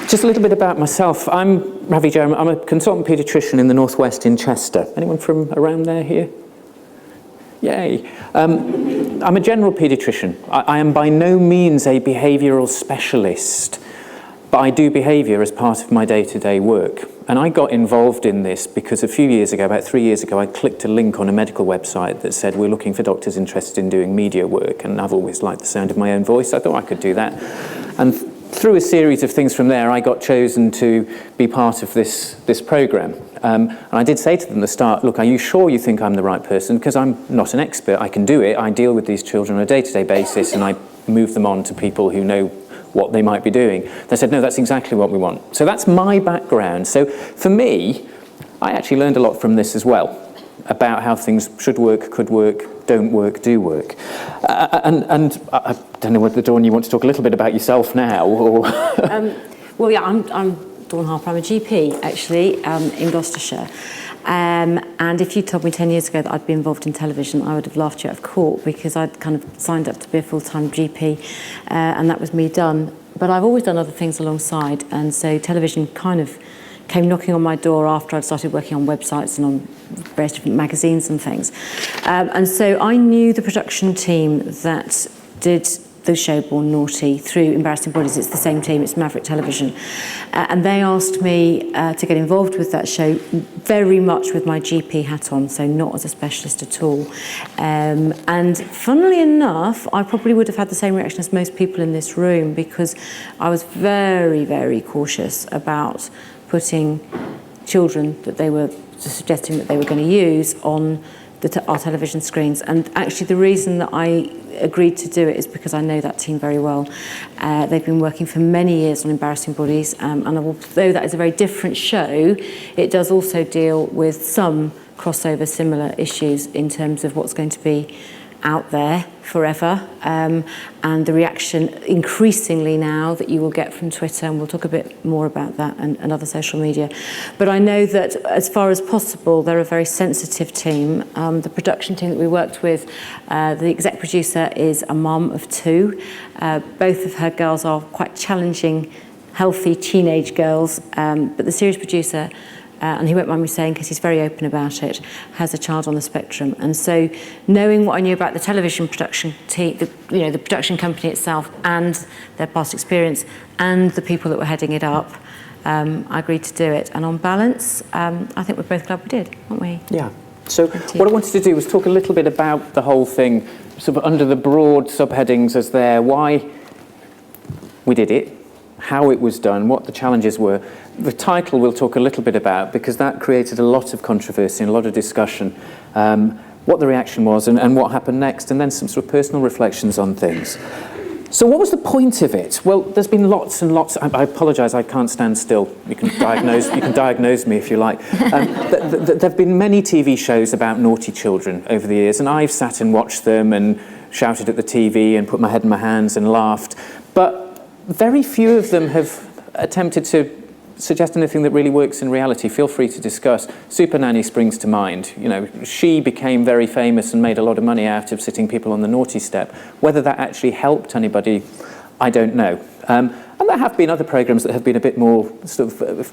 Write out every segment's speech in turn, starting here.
Just a little bit about myself. I'm Ravi Jayaram. I'm a consultant paediatrician in the Northwest in Chester. Anyone from around there here? Yay. I'm a general paediatrician. I am by no means a behavioural specialist, but I do behaviour as part of my day-to-day work. And I got involved in this because a few years ago, about 3 years ago, I clicked a link on a medical website that said, we're looking for doctors interested in doing media work. And I've always liked the sound of my own voice. I thought I could do that. And through a series of things from there, I got chosen to be part of this programme. And I did say to them at the start, look, are you sure you think I'm the right person? Because I'm not an expert. I can do it. I deal with these children on a day-to-day basis, and I move them on to people who know what they might be doing. They said, no, that's exactly what we want. So that's my background. So for me, I actually learned a lot from this as well, about how things should work, could work, don't work, do work. And I don't know whether, Dawn, you want to talk a little bit about yourself now? Or well, yeah, I'm Dawn Harper. I'm a GP, actually, in Gloucestershire. And if you told me 10 years ago that I'd be involved in television, I would have laughed you out of court, because I'd kind of signed up to be a full-time GP, and that was me done. But I've always done other things alongside, and so television kind of came knocking on my door after I'd started working on websites and on various different magazines and things. And so I knew the production team that did the show Born Naughty through Embarrassing Bodies. It's the same team, it's Maverick Television. And they asked me to get involved with that show very much with my GP hat on, so not as a specialist at all. And funnily enough, I probably would have had the same reaction as most people in this room, because I was very, very cautious about putting children that they were suggesting that they were going to use on our television screens. And actually the reason that I agreed to do it is because I know that team very well. They've been working for many years on Embarrassing Bodies, and although that is a very different show, it does also deal with some crossover similar issues in terms of what's going to be out there forever, and the reaction increasingly now that you will get from Twitter, and we'll talk a bit more about that, and other social media. But I know that as far as possible, they're a very sensitive team. The production team that we worked with, the exec producer is a mum of two. Both of her girls are quite challenging, healthy teenage girls, but the series producer, and he won't mind me saying because he's very open about it, has a child on the spectrum. And so knowing what I knew about the television production team, the production company itself, and their past experience, and the people that were heading it up, I agreed to do it. And on balance, I think we're both glad we did, aren't we? Yeah. So what I wanted to do was talk a little bit about the whole thing, sort of under the broad subheadings as there, why we did it, how it was done, what the challenges were. The title we'll talk a little bit about, because that created a lot of controversy and a lot of discussion, what the reaction was and what happened next, and then some sort of personal reflections on things. So what was the point of it? Well, there's been lots and lots. I apologise, I can't stand still. You can diagnose me if you like. There have been many TV shows about naughty children over the years, and I've sat and watched them and shouted at the TV and put my head in my hands and laughed. But very few of them have attempted to suggest anything that really works in reality. Feel free to discuss. Super Nanny springs to mind. You know, she became very famous and made a lot of money out of sitting people on the naughty step. Whether that actually helped anybody, I don't know. And there have been other programmes that have been a bit more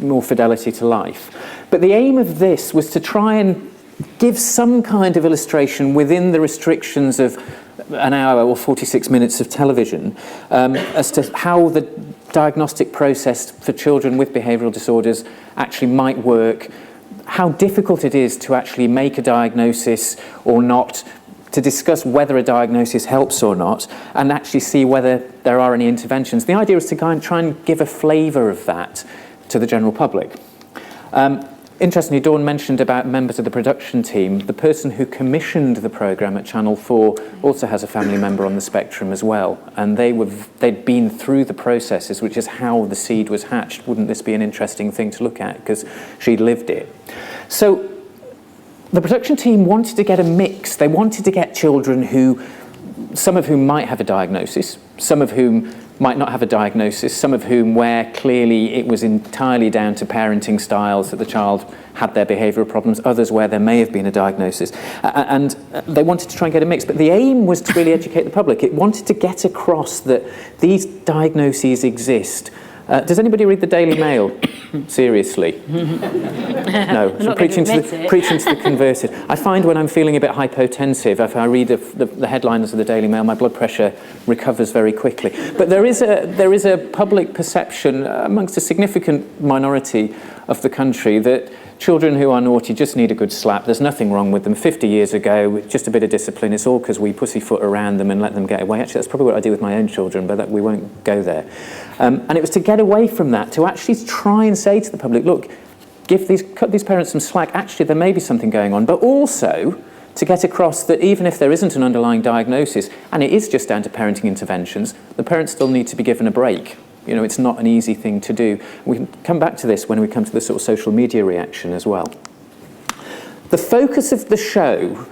more fidelity to life. But the aim of this was to try and give some kind of illustration within the restrictions of an hour or 46 minutes of television as to how the diagnostic process for children with behavioural disorders actually might work, how difficult it is to actually make a diagnosis or not, to discuss whether a diagnosis helps or not, and actually see whether there are any interventions. The idea is to try and give a flavour of that to the general public. Interestingly, Dawn mentioned about members of the production team. The person who commissioned the programme at Channel 4 also has a family member on the spectrum as well. And they'd been through the processes, which is how the seed was hatched. Wouldn't this be an interesting thing to look at? Because she'd lived it. So the production team wanted to get a mix. They wanted to get children some of whom might have a diagnosis, some of whom might not have a diagnosis, some of whom where clearly it was entirely down to parenting styles that the child had their behavioural problems, others where there may have been a diagnosis. And they wanted to try and get a mix, but the aim was to really educate the public. It wanted to get across that these diagnoses exist, Does anybody read the Daily Mail? Seriously? No. I'm preaching to the converted. I find when I'm feeling a bit hypotensive, if I read the headlines of the Daily Mail, my blood pressure recovers very quickly. But there is a public perception amongst a significant minority of the country that children who are naughty just need a good slap. There's nothing wrong with them. 50 years ago, just a bit of discipline. It's all because we pussyfoot around them and let them get away. Actually, that's probably what I do with my own children, but we won't go there. And it was to get away from that, to actually try and say to the public, look, cut these parents some slack. Actually, there may be something going on. But also to get across that even if there isn't an underlying diagnosis, and it is just down to parenting interventions, the parents still need to be given a break. You know, it's not an easy thing to do. We can come back to this when we come to the sort of social media reaction as well. The focus of the show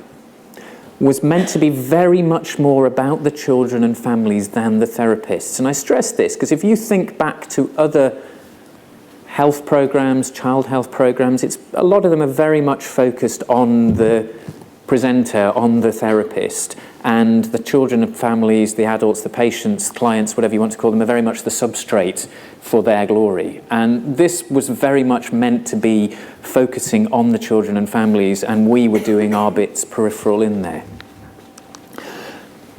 was meant to be very much more about the children and families than the therapists. And I stress this because if you think back to other health programs, child health programs, a lot of them are very much focused on the presenter, on the therapist, and the children and families, the adults, the patients, clients, whatever you want to call them, are very much the substrate for their glory. And this was very much meant to be focusing on the children and families, and we were doing our bits peripheral in there. The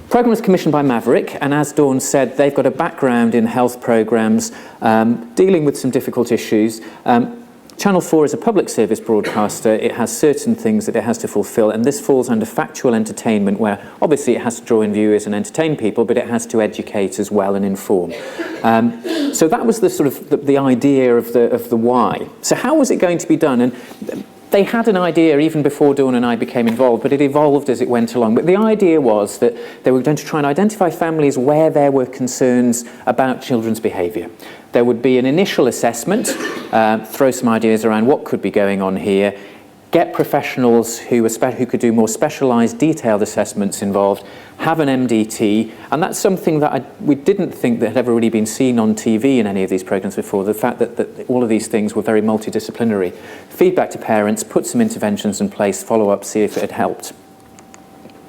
programme was commissioned by Maverick, and as Dawn said, they've got a background in health programmes, dealing with some difficult issues. Channel 4 is a public service broadcaster. It has certain things that it has to fulfil, and this falls under factual entertainment, where obviously it has to draw in viewers and entertain people, but it has to educate as well and inform. So that was the sort of the idea of the why. So how was it going to be done? And they had an idea even before Dawn and I became involved, but it evolved as it went along. But the idea was that they were going to try and identify families where there were concerns about children's behaviour. There would be an initial assessment, throw some ideas around what could be going on here, get professionals who could do more specialised, detailed assessments involved, have an MDT, and that's something that we didn't think that had ever really been seen on TV in any of these programmes before, the fact that all of these things were very multidisciplinary. Feedback to parents, put some interventions in place, follow up, see if it had helped.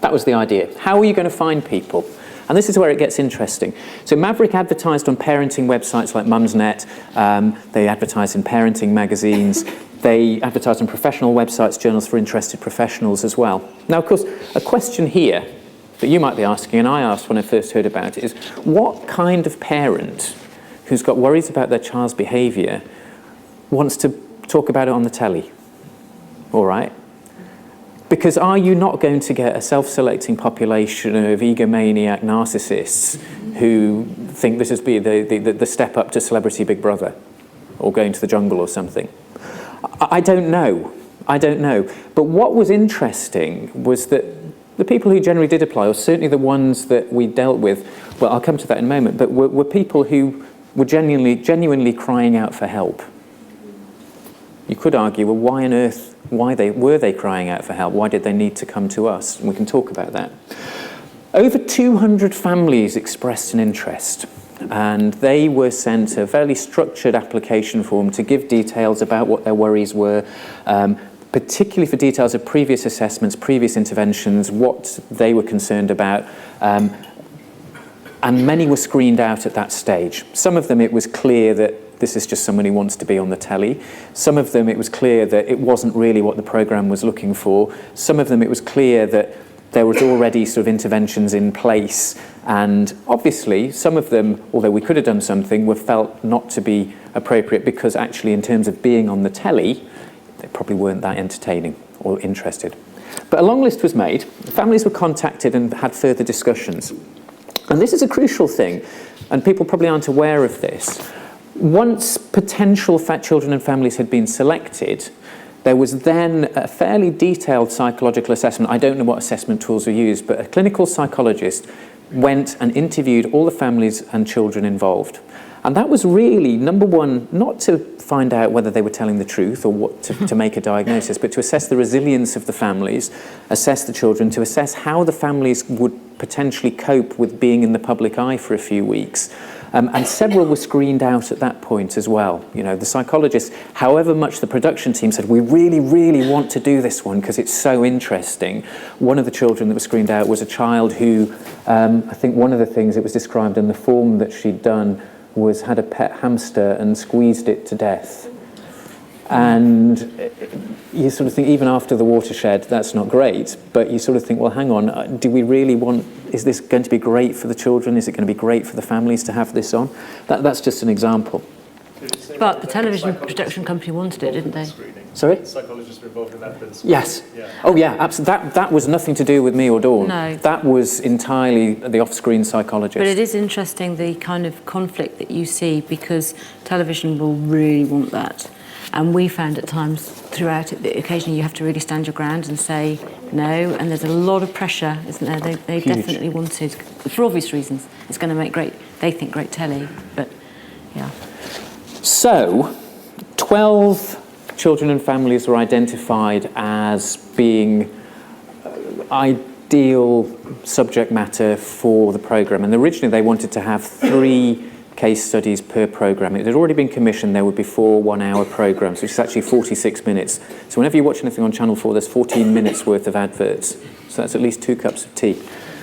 That was the idea. How are you going to find people? And this is where it gets interesting. So Maverick advertised on parenting websites like Mumsnet, they advertised in parenting magazines, they advertised on professional websites, journals for interested professionals as well. Now, of course, a question here that you might be asking, and I asked when I first heard about it, is what kind of parent who's got worries about their child's behaviour wants to talk about it on the telly? All right? Because are you not going to get a self-selecting population of egomaniac narcissists who think this is the step up to Celebrity Big Brother or going to the jungle or something? I don't know. But what was interesting was that the people who generally did apply, or certainly the ones that we dealt with, well, I'll come to that in a moment, but were people who were genuinely crying out for help. You could argue, well, why on earth were they crying out for help? Why did they need to come to us? And we can talk about that. Over 200 families expressed an interest, and they were sent a fairly structured application form to give details about what their worries were, particularly for details of previous assessments, previous interventions, what they were concerned about. And many were screened out at that stage. Some of them it was clear that this is just someone who wants to be on the telly. Some of them it was clear that it wasn't really what the programme was looking for. Some of them it was clear that there was already sort of interventions in place, and obviously some of them, although we could have done something, were felt not to be appropriate because actually in terms of being on the telly, they probably weren't that entertaining or interested. But a long list was made, families were contacted and had further discussions. And this is a crucial thing, and people probably aren't aware of this. Once potential children and families had been selected, there was then a fairly detailed psychological assessment. I don't know what assessment tools were used, but a clinical psychologist went and interviewed all the families and children involved. And that was really, number one, not to find out whether they were telling the truth or what to make a diagnosis, but to assess the resilience of the families, assess the children, to assess how the families would potentially cope with being in the public eye for a few weeks. And several were screened out at that point as well. You know, the psychologists, however much the production team said, we really, really want to do this one because it's so interesting. One of the children that was screened out was a child who, I think one of the things that was described in the form that she'd done had a pet hamster and squeezed it to death. And you sort of think, even after the watershed, that's not great, but you sort of think, well, hang on, do we really want, is this going to be great for the children? Is it going to be great for the families to have this on? That's just an example. But the television production company wanted it, didn't they? Sorry? Psychologists were involved in that. Yes. Yeah. Oh, yeah, absolutely. That was nothing to do with me or Dawn. No. That was entirely the off-screen psychologist. But it is interesting, the kind of conflict that you see, because television will really want that. And we found at times throughout it that occasionally you have to really stand your ground and say no, and there's a lot of pressure, isn't there? They definitely wanted, for obvious reasons, it's going to make they think great telly, but yeah. So, 12 children and families were identified as being ideal subject matter for the programme. And originally they wanted to have 3 case studies per programme. It had already been commissioned. There would be 4 one-hour programmes, which is actually 46 minutes. So whenever you watch anything on Channel 4, there's 14 minutes worth of adverts. So that's at least 2 cups of tea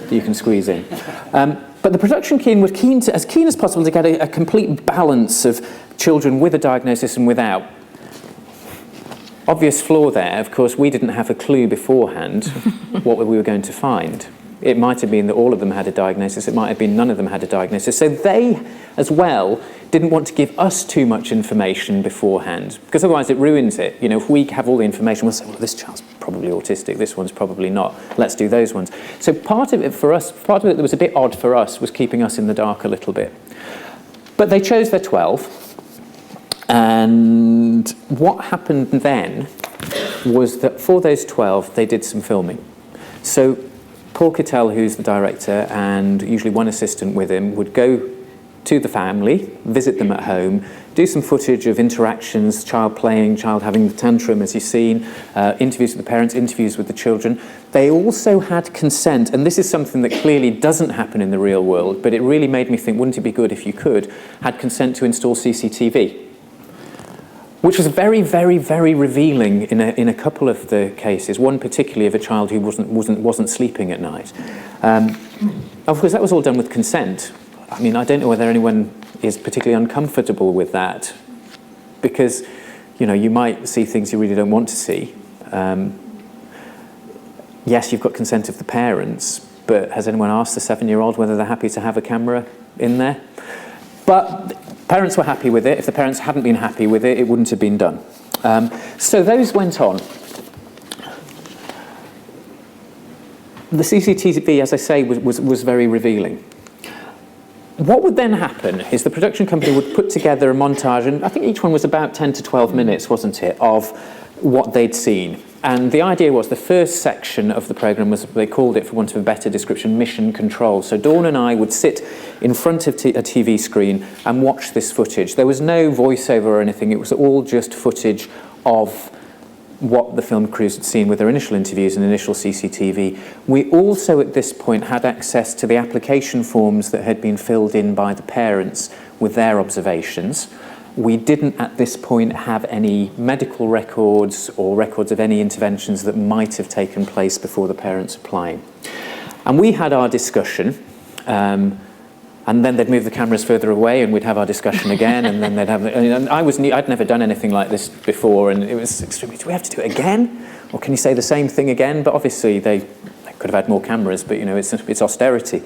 that you can squeeze in. But the production team was as keen as possible to get a complete balance of children with a diagnosis and without. Obvious flaw there, of course, we didn't have a clue beforehand what we were going to find. It might have been that all of them had a diagnosis, it might have been none of them had a diagnosis. So they, as well, didn't want to give us too much information beforehand, because otherwise it ruins it. You know, if we have all the information, we'll say, well, this child's probably autistic, this one's probably not, let's do those ones. So part of it that was a bit odd for us was keeping us in the dark a little bit. But they chose their 12. And what happened then was that for those 12, they did some filming. So Paul Cattell, who's the director, and usually one assistant with him, would go to the family, visit them at home, do some footage of interactions, child playing, child having the tantrum, as you've seen, interviews with the parents, interviews with the children. They also had consent, and this is something that clearly doesn't happen in the real world, but it really made me think, wouldn't it be good if you could, had consent to install CCTV. Which was very, very, very revealing in a couple of the cases. One particularly of a child who wasn't sleeping at night. Of course, that was all done with consent. I mean, I don't know whether anyone is particularly uncomfortable with that, because, you know, you might see things you really don't want to see. Yes, you've got consent of the parents, but has anyone asked the 7-year-old whether they're happy to have a camera in there? But parents were happy with it. If the parents hadn't been happy with it, it wouldn't have been done. So those went on. The CCTV, as I say, was very revealing. What would then happen is the production company would put together a montage, and I think each one was about 10 to 12 minutes, wasn't it, of what they'd seen. And the idea was the first section of the programme was, they called it, for want of a better description, mission control. So Dawn and I would sit in front of a TV screen and watch this footage. There was no voiceover or anything. It was all just footage of what the film crews had seen with their initial interviews and initial CCTV. We also, at this point, had access to the application forms that had been filled in by the parents with their observations. We didn't, at this point, have any medical records or records of any interventions that might have taken place before the parents applying. And we had our discussion, and then they'd move the cameras further away and we'd have our discussion again, and then they'd have... And I'd never done anything like this before, and it was extremely... Do we have to do it again? Or can you say the same thing again? But obviously they could have had more cameras, but, you know, it's austerity.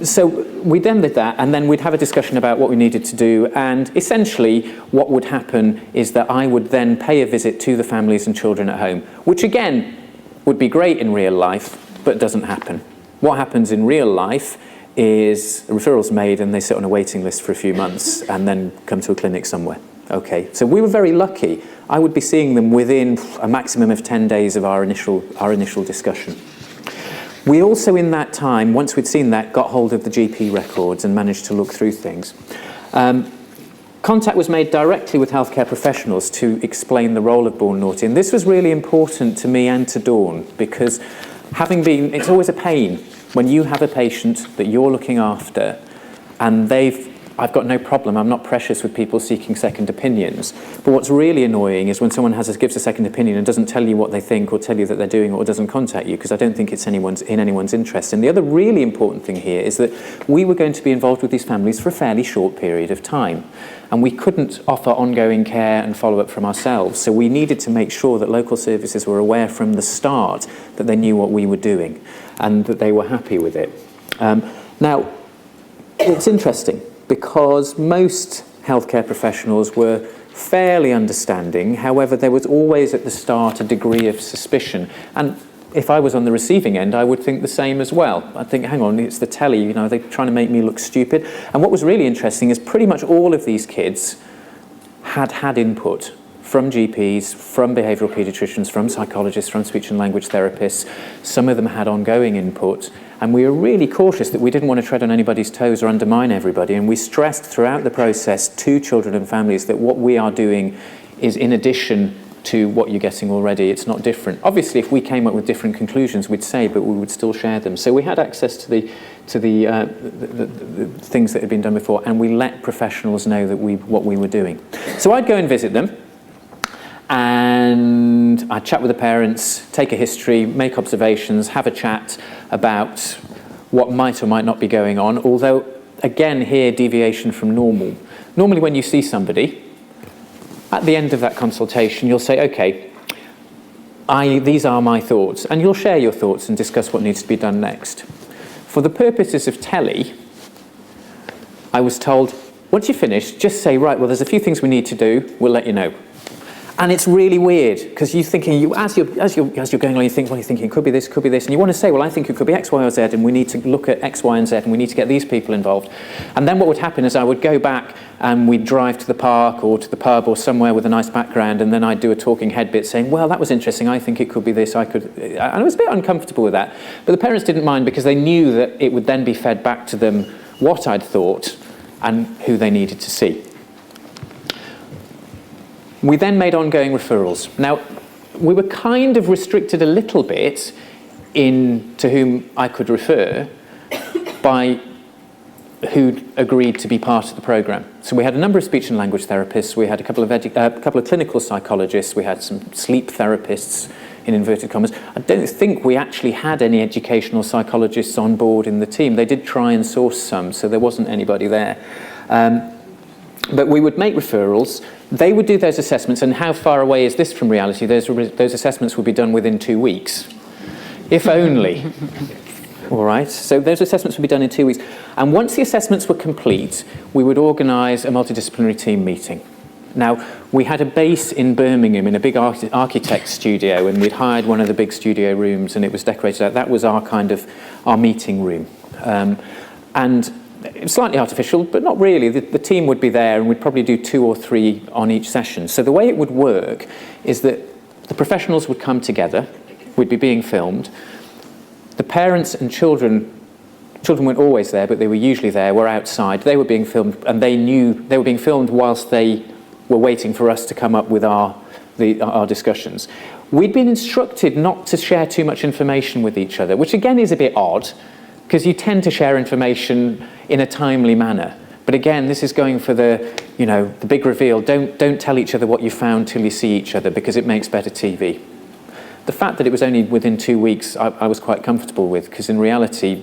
So we then did that, and then we'd have a discussion about what we needed to do, and essentially what would happen is that I would then pay a visit to the families and children at home, which again would be great in real life, but doesn't happen. What happens in real life is a referral's made and they sit on a waiting list for a few months and then come to a clinic somewhere. Okay, so we were very lucky. I would be seeing them within a maximum of 10 days of our initial discussion. We also, in that time, once we'd seen that, got hold of the GP records and managed to look through things. Contact was made directly with healthcare professionals to explain the role of Born Naughty, and this was really important to me and to Dawn, because it's always a pain when you have a patient that you're looking after and they've I've got no problem. I'm not precious with people seeking second opinions. But what's really annoying is when someone gives a second opinion and doesn't tell you what they think or tell you that they're doing it or doesn't contact you, because I don't think it's in anyone's interest. And the other really important thing here is that we were going to be involved with these families for a fairly short period of time. And we couldn't offer ongoing care and follow-up from ourselves. So we needed to make sure that local services were aware from the start that they knew what we were doing and that they were happy with it. Now, it's interesting because most healthcare professionals were fairly understanding. However, there was always at the start a degree of suspicion. And if I was on the receiving end, I would think the same as well. I'd think, hang on, it's the telly, you know, they're trying to make me look stupid. And what was really interesting is pretty much all of these kids had input from GPs, from behavioural paediatricians, from psychologists, from speech and language therapists. Some of them had ongoing input. And we were really cautious that we didn't want to tread on anybody's toes or undermine everybody. And we stressed throughout the process to children and families that what we are doing is in addition to what you're getting already. It's not different. Obviously, if we came up with different conclusions, we'd say, but we would still share them. So we had access to the things that had been done before, and we let professionals know that what we were doing. So I'd go and visit them, and I'd chat with the parents, take a history, make observations, have a chat about what might or might not be going on, although, again, here, deviation from normal. Normally when you see somebody, at the end of that consultation, you'll say, okay, these are my thoughts, and you'll share your thoughts and discuss what needs to be done next. For the purposes of telly, I was told, once you finish, just say, right, well, there's a few things we need to do, we'll let you know. And it's really weird, because you're thinking, as you're going along, you're thinking, could be this, and you want to say, well, I think it could be X, Y, or Z, and we need to look at X, Y, and Z, and we need to get these people involved. And then what would happen is I would go back and we'd drive to the park or to the pub or somewhere with a nice background, and then I'd do a talking head bit saying, well, that was interesting, I think it could be this, and I was a bit uncomfortable with that. But the parents didn't mind, because they knew that it would then be fed back to them what I'd thought and who they needed to see. We then made ongoing referrals. Now, we were kind of restricted a little bit to whom I could refer by who'd agreed to be part of the programme. So we had a number of speech and language therapists, we had a couple of clinical psychologists, we had some sleep therapists, in inverted commas. I don't think we actually had any educational psychologists on board in the team. They did try and source some, so there wasn't anybody there. But we would make referrals. They would do those assessments, and how far away is this from reality? Those assessments would be done within 2 weeks, if only. All right, so those assessments would be done in 2 weeks. And once the assessments were complete, we would organise a multidisciplinary team meeting. Now, we had a base in Birmingham in a big architect studio, and we'd hired one of the big studio rooms, and it was decorated out. That was our meeting room. And it was slightly artificial, but not really. The team would be there, and we'd probably do 2 or 3 on each session. So the way it would work is that the professionals would come together, we'd be being filmed. The parents and children weren't always there, but they were usually there, were outside. They were being filmed, and they knew they were being filmed whilst they were waiting for us to come up with our discussions. We'd been instructed not to share too much information with each other, which again is a bit odd, because you tend to share information in a timely manner. But again, this is going for the big reveal. Don't tell each other what you found till you see each other, because it makes better TV. The fact that it was only within 2 weeks, I was quite comfortable with, because in reality,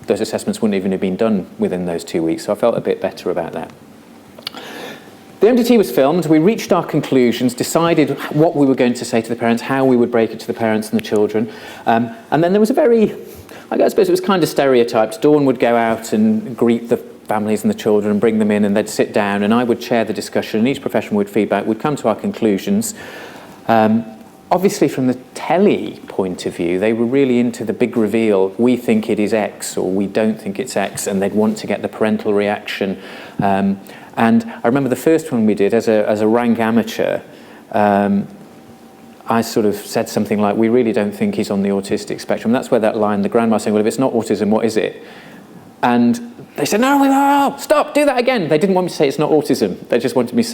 those assessments wouldn't even have been done within those 2 weeks, so I felt a bit better about that. The MDT was filmed, we reached our conclusions, decided what we were going to say to the parents, how we would break it to the parents and the children, and then there was I suppose it was kind of stereotyped. Dawn would go out and greet the families and the children and bring them in, and they'd sit down, and I would chair the discussion, and each professional would feedback, we'd come to our conclusions. Obviously, from the telly point of view, they were really into the big reveal. We think it is X, or we don't think it's X, and they'd want to get the parental reaction. And I remember the first one we did as a rank amateur. I sort of said something like, we really don't think he's on the autistic spectrum. That's where that line, the grandma saying, well, if it's not autism, what is it? And they said, no, stop, do that again. They didn't want me to say it's not autism. They just wanted me to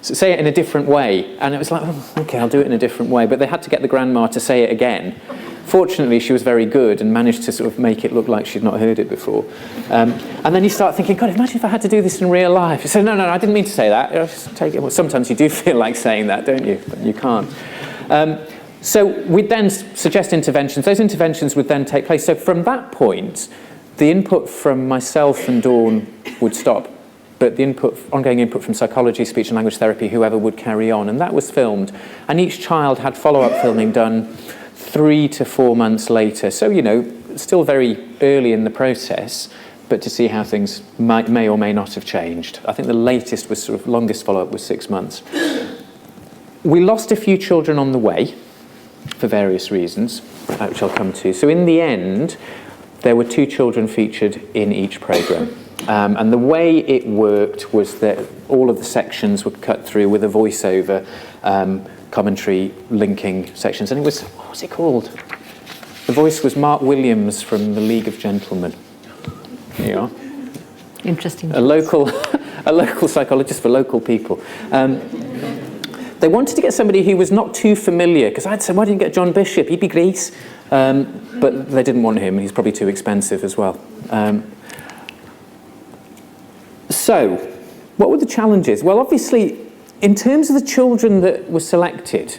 say it in a different way. And it was like, okay, I'll do it in a different way. But they had to get the grandma to say it again. Fortunately, she was very good and managed to sort of make it look like she'd not heard it before. And then you start thinking, God, imagine if I had to do this in real life. You say, no, I didn't mean to say that. Just take it. Well, sometimes you do feel like saying that, don't you? But you can't. So we'd then suggest interventions. Those interventions would then take place. So from that point, the input from myself and Dawn would stop. But the ongoing input from psychology, speech and language therapy, whoever would carry on. And that was filmed. And each child had follow-up filming done 3 to 4 months later. So, still very early in the process, but to see how things may or may not have changed. I think the latest was sort of longest follow-up was 6 months. We lost a few children on the way for various reasons, which I'll come to. So in the end, there were 2 children featured in each programme. And the way it worked was that all of the sections were cut through with a voiceover commentary linking sections. And it was, what was it called? The voice was Mark Williams from the League of Gentlemen. There you are. Interesting. A local psychologist for local people. They wanted to get somebody who was not too familiar, because I'd said, why didn't you get John Bishop? He'd be great. But they didn't want him. He's probably too expensive as well. So, what were the challenges? Well, obviously, in terms of the children that were selected,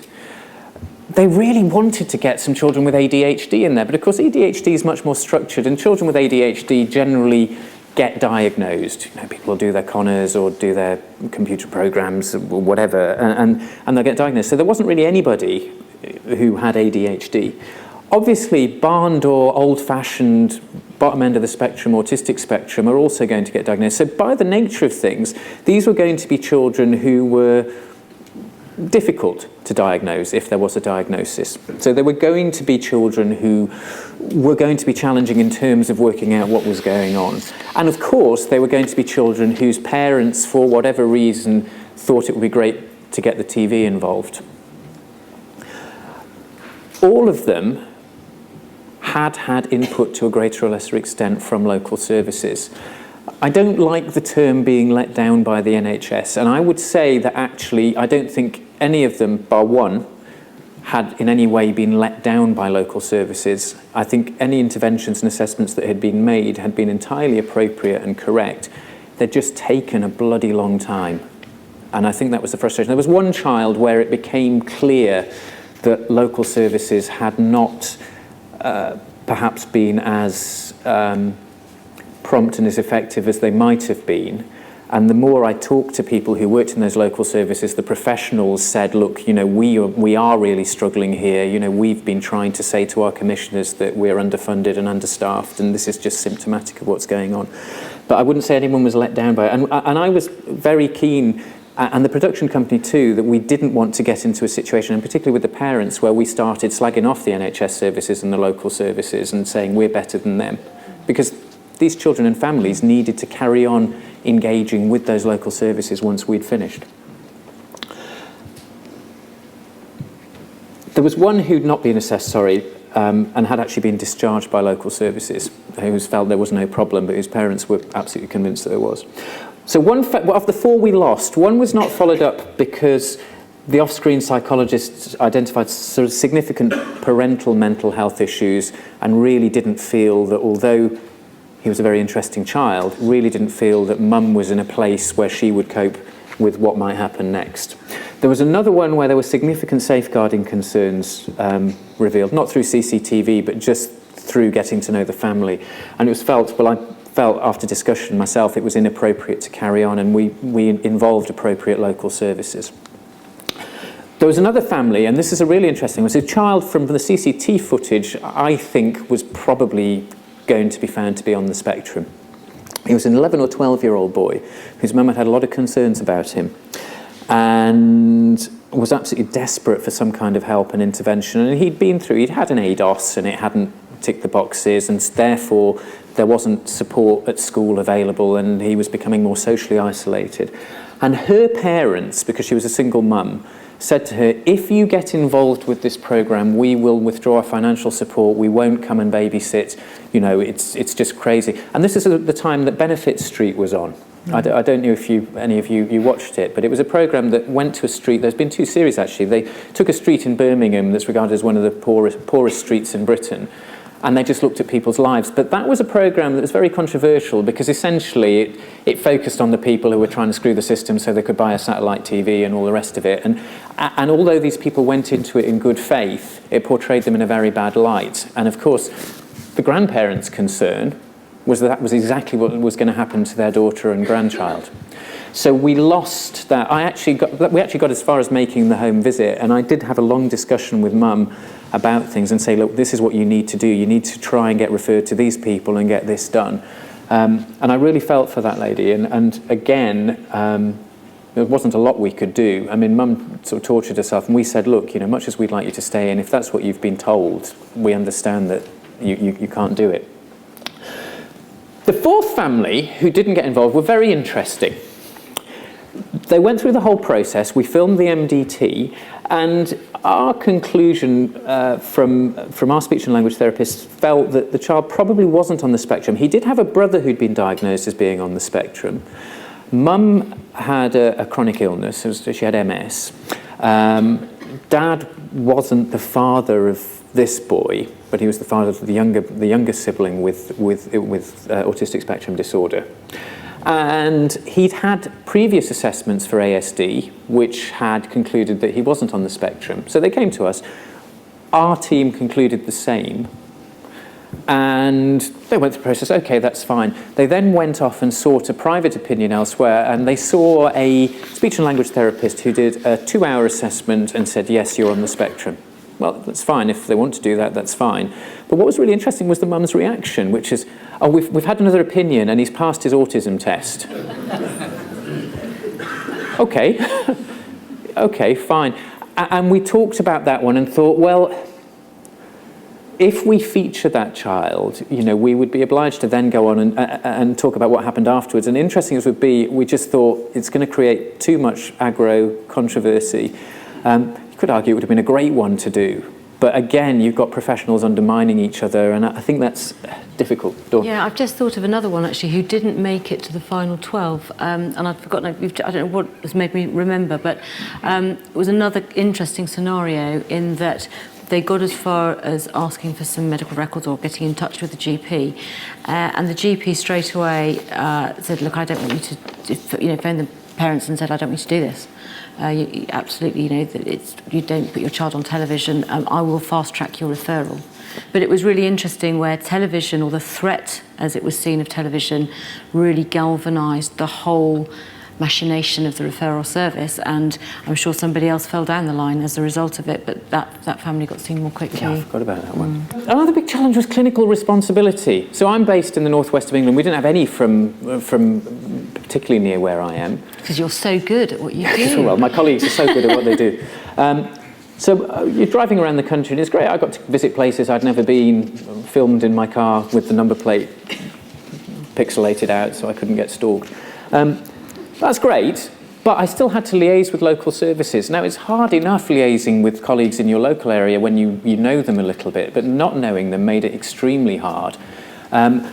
they really wanted to get some children with ADHD in there. But of course, ADHD is much more structured, and children with ADHD generally get diagnosed. People will do their Connors or do their computer programs or whatever, and they'll get diagnosed. So there wasn't really anybody who had ADHD. Obviously, barn door, old-fashioned, bottom end of the spectrum, autistic spectrum, are also going to get diagnosed. So by the nature of things, these were going to be children who were difficult to diagnose if there was a diagnosis. So there were going to be children who were going to be challenging in terms of working out what was going on. And of course, there were going to be children whose parents, for whatever reason, thought it would be great to get the TV involved. All of them had input to a greater or lesser extent from local services. I don't like the term being let down by the NHS, and I would say that actually I don't think any of them, bar one, had in any way been let down by local services. I think any interventions and assessments that had been made had been entirely appropriate and correct. They'd just taken a bloody long time. And I think that was the frustration. There was one child where it became clear that local services had not perhaps been as prompt and as effective as they might have been. And the more I talked to people who worked in those local services, the professionals said, look, we are really struggling here. We've been trying to say to our commissioners that we're underfunded and understaffed, and this is just symptomatic of what's going on. But I wouldn't say anyone was let down by it. And I was very keen, and the production company too, that we didn't want to get into a situation, and particularly with the parents, where we started slagging off the NHS services and the local services and saying we're better than them. Because these children and families needed to carry on engaging with those local services once we'd finished. There was one who'd not been assessed, and had actually been discharged by local services, who felt there was no problem, but whose parents were absolutely convinced that there was. So of the 4 we lost, one was not followed up because the off-screen psychologists identified sort of significant parental mental health issues and really didn't feel that, although he was a very interesting child, really didn't feel that mum was in a place where she would cope with what might happen next. There was another one where there were significant safeguarding concerns revealed, not through CCTV, but just through getting to know the family. And it was I felt after discussion myself it was inappropriate to carry on, and we involved appropriate local services. There was another family, and this is a really interesting one. It was a child from the CCTV footage I think was probably going to be found to be on the spectrum. He was an 11 or 12-year-old boy whose mum had a lot of concerns about him and was absolutely desperate for some kind of help and intervention. And he'd had an ADOS and it hadn't ticked the boxes, and therefore there wasn't support at school available, and he was becoming more socially isolated. And her parents, because she was a single mum, said to her, if you get involved with this programme, we will withdraw our financial support, we won't come and babysit, it's just crazy. And this is the time that Benefit Street was on. I don't know if any of you watched it, but it was a programme that went to a street. There's been 2 series, actually. They took a street in Birmingham that's regarded as one of the poorest streets in Britain, and they just looked at people's lives. But that was a programme that was very controversial because essentially it focused on the people who were trying to screw the system so they could buy a satellite TV and all the rest of it. And although these people went into it in good faith, it portrayed them in a very bad light. And of course, the grandparents' concern was that was exactly what was going to happen to their daughter and grandchild. So we lost that. We actually got as far as making the home visit, and I did have a long discussion with Mum about things and say, look, this is what you need to do. You need to try and get referred to these people and get this done. And I really felt for that lady. And again, there wasn't a lot we could do. I mean, Mum sort of tortured herself, and we said, look, much as we'd like you to stay in, if that's what you've been told, we understand that you can't do it. The 4th family, who didn't get involved, were very interesting. They went through the whole process. We filmed the MDT, and our conclusion from our speech and language therapists felt that the child probably wasn't on the spectrum. He did have a brother who'd been diagnosed as being on the spectrum. Mum had a chronic illness. She had MS. Dad wasn't the father of this boy, but he was the father of the younger sibling with autistic spectrum disorder. And he'd had previous assessments for ASD, which had concluded that he wasn't on the spectrum. So they came to us. Our team concluded the same. And they went through the process, okay, that's fine. They then went off and sought a private opinion elsewhere, and they saw a speech and language therapist who did a 2-hour assessment and said, yes, you're on the spectrum. Well, that's fine. If they want to do that, that's fine. But what was really interesting was the mum's reaction, which is, oh, we've had another opinion and he's passed his autism test. Okay. Okay, fine. And we talked about that one and thought, well, if we feature that child, we would be obliged to then go on and talk about what happened afterwards. And interesting as would be, we just thought it's going to create too much aggro controversy. You could argue it would have been a great one to do. But again, you've got professionals undermining each other, and I think that's difficult. Dawn? Yeah, I've just thought of another one, actually, who didn't make it to the final 12. And I've forgotten, I don't know what has made me remember, but it was another interesting scenario in that they got as far as asking for some medical records or getting in touch with the GP. And the GP straight away said, look, I don't want you to, phone the parents and said, I don't want you to do this. You absolutely, that you don't put your child on television. I will fast track your referral. But it was really interesting where television, or the threat as it was seen of television, really galvanised the whole machination of the referral service, and I'm sure somebody else fell down the line as a result of it, but that family got seen more quickly. Yeah, I forgot about that one. Another big challenge was clinical responsibility. So I'm based in the northwest of England. We didn't have any from particularly near where I am. Because you're so good at what you do. Well, my colleagues are so good at what they do. So you're driving around the country, and it's great. I got to visit places I'd never been, filmed in my car with the number plate pixelated out so I couldn't get stalked. That's great, but I still had to liaise with local services. Now, it's hard enough liaising with colleagues in your local area when you know them a little bit, but not knowing them made it extremely hard. And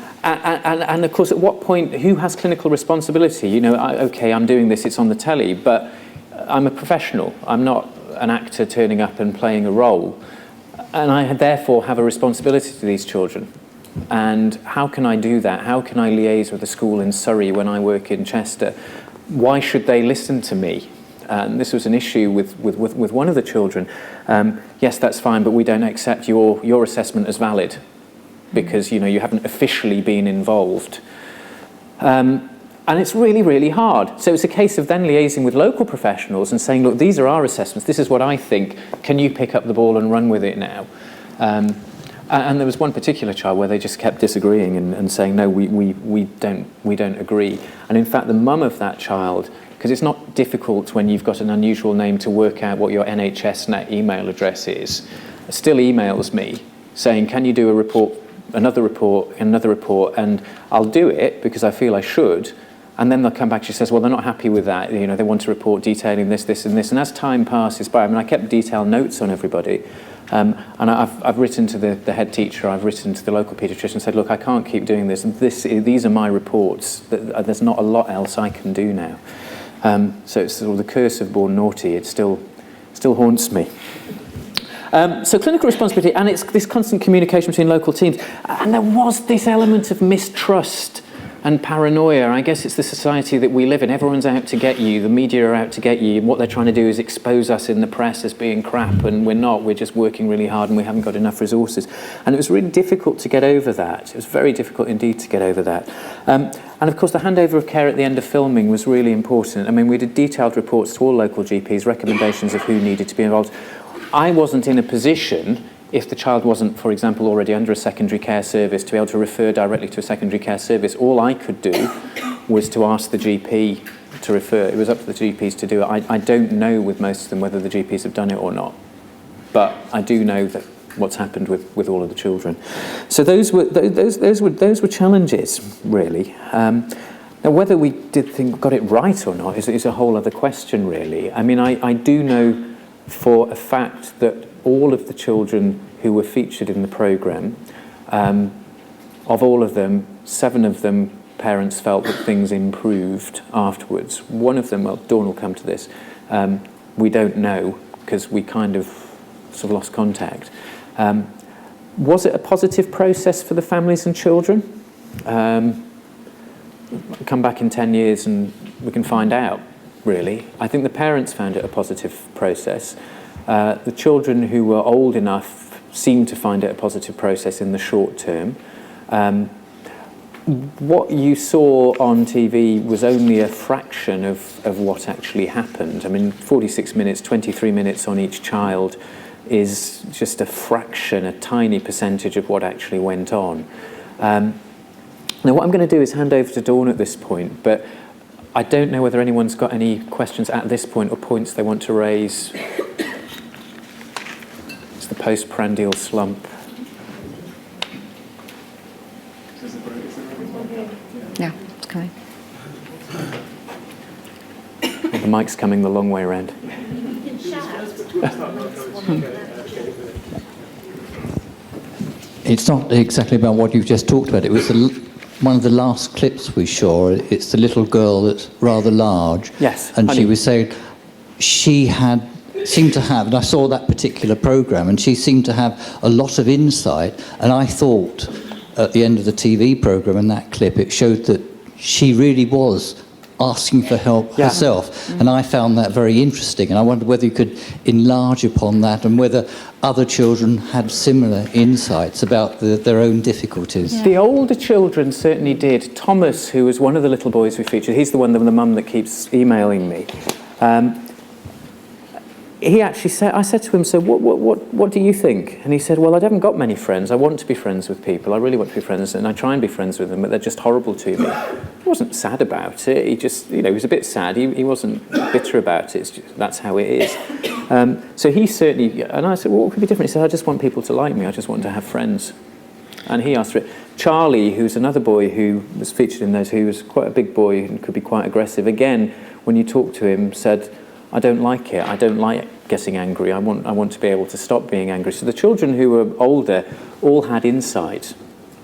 of course, at what point, who has clinical responsibility? Okay, I'm doing this, it's on the telly, but I'm a professional. I'm not an actor turning up and playing a role. And I therefore have a responsibility to these children. And how can I do that? How can I liaise with a school in Surrey when I work in Chester? Why should they listen to me? And this was an issue with one of the children. Yes, that's fine, but we don't accept your assessment as valid because you haven't officially been involved. And it's really, really hard. So it's a case of then liaising with local professionals and saying, look, these are our assessments. This is what I think. Can you pick up the ball and run with it now? And there was one particular child where they just kept disagreeing and saying, no, we don't agree. And in fact, the mum of that child, because it's not difficult when you've got an unusual name to work out what your NHS email address is, still emails me saying, can you do another report, and I'll do it because I feel I should. And then they'll come back, she says, well, they're not happy with that. They want a report detailing this, this and this. And as time passes by, I kept detailed notes on everybody. And I've written to the head teacher, I've written to the local paediatrician and said, look, I can't keep doing this. These are my reports. There's not a lot else I can do now. So it's sort of the curse of born naughty. It still haunts me. So clinical responsibility, and it's this constant communication between local teams. And there was this element of mistrust and paranoia. I guess it's the society that we live in. Everyone's out to get you. The media are out to get you. What they're trying to do is expose us in the press as being crap, and we're not. We're just working really hard and we haven't got enough resources. And it was really difficult to get over that. It was very difficult indeed to get over that. And of course, the handover of care at the end of filming was really important. We did detailed reports to all local GPs, recommendations of who needed to be involved. I wasn't in a position, if the child wasn't, for example, already under a secondary care service, to be able to refer directly to a secondary care service. All I could do was to ask the GP to refer. It was up to the GPs to do it. I don't know with most of them whether the GPs have done it or not, but I do know that what's happened with all of the children. So those were challenges, really. Now, whether we got it right or not is a whole other question, really. I do know for a fact that all of the children who were featured in the programme, of all of them, 7 of them, parents felt that things improved afterwards. One of them, well, Dawn will come to this, we don't know because we kind of sort of lost contact. Was it a positive process for the families and children? Come back in 10 years and we can find out, really. I think the parents found it a positive process. The children who were old enough seemed to find it a positive process in the short term. What you saw on TV was only a fraction of what actually happened. 46 minutes, 23 minutes on each child is just a fraction, a tiny percentage of what actually went on. Now, what I'm going to do is hand over to Dawn at this point, but I don't know whether anyone's got any questions at this point or points they want to raise. It's the postprandial slump. Yeah, it's coming. Well, the mic's coming the long way around. It's not exactly about what you've just talked about. It was one of the last clips we saw. It's the little girl that's rather large. Yes. And she was saying she seemed to have, and I saw that particular programme, and she seemed to have a lot of insight. And I thought at the end of the TV programme in that clip, it showed that she really was asking for help herself. And I found that very interesting. And I wondered whether you could enlarge upon that and whether other children had similar insights about their own difficulties. The older children certainly did. Thomas, who was one of the little boys we featured, he's the one with the mum that keeps emailing me. He actually said, I said to him, so what do you think? And he said, well, I haven't got many friends. I want to be friends with people. I really want to be friends, and I try and be friends with them, but they're just horrible to me. He wasn't sad about it. He just, he was a bit sad. He wasn't bitter about it. It's just, that's how it is. So he certainly, and I said, well, what could be different? He said, I just want people to like me. I just want to have friends. And he asked for it. Charlie, who's another boy who was featured in those, who was quite a big boy and could be quite aggressive, again, when you talk to him, said, I don't like it. I don't like getting angry. I want to be able to stop being angry. So the children who were older all had insight,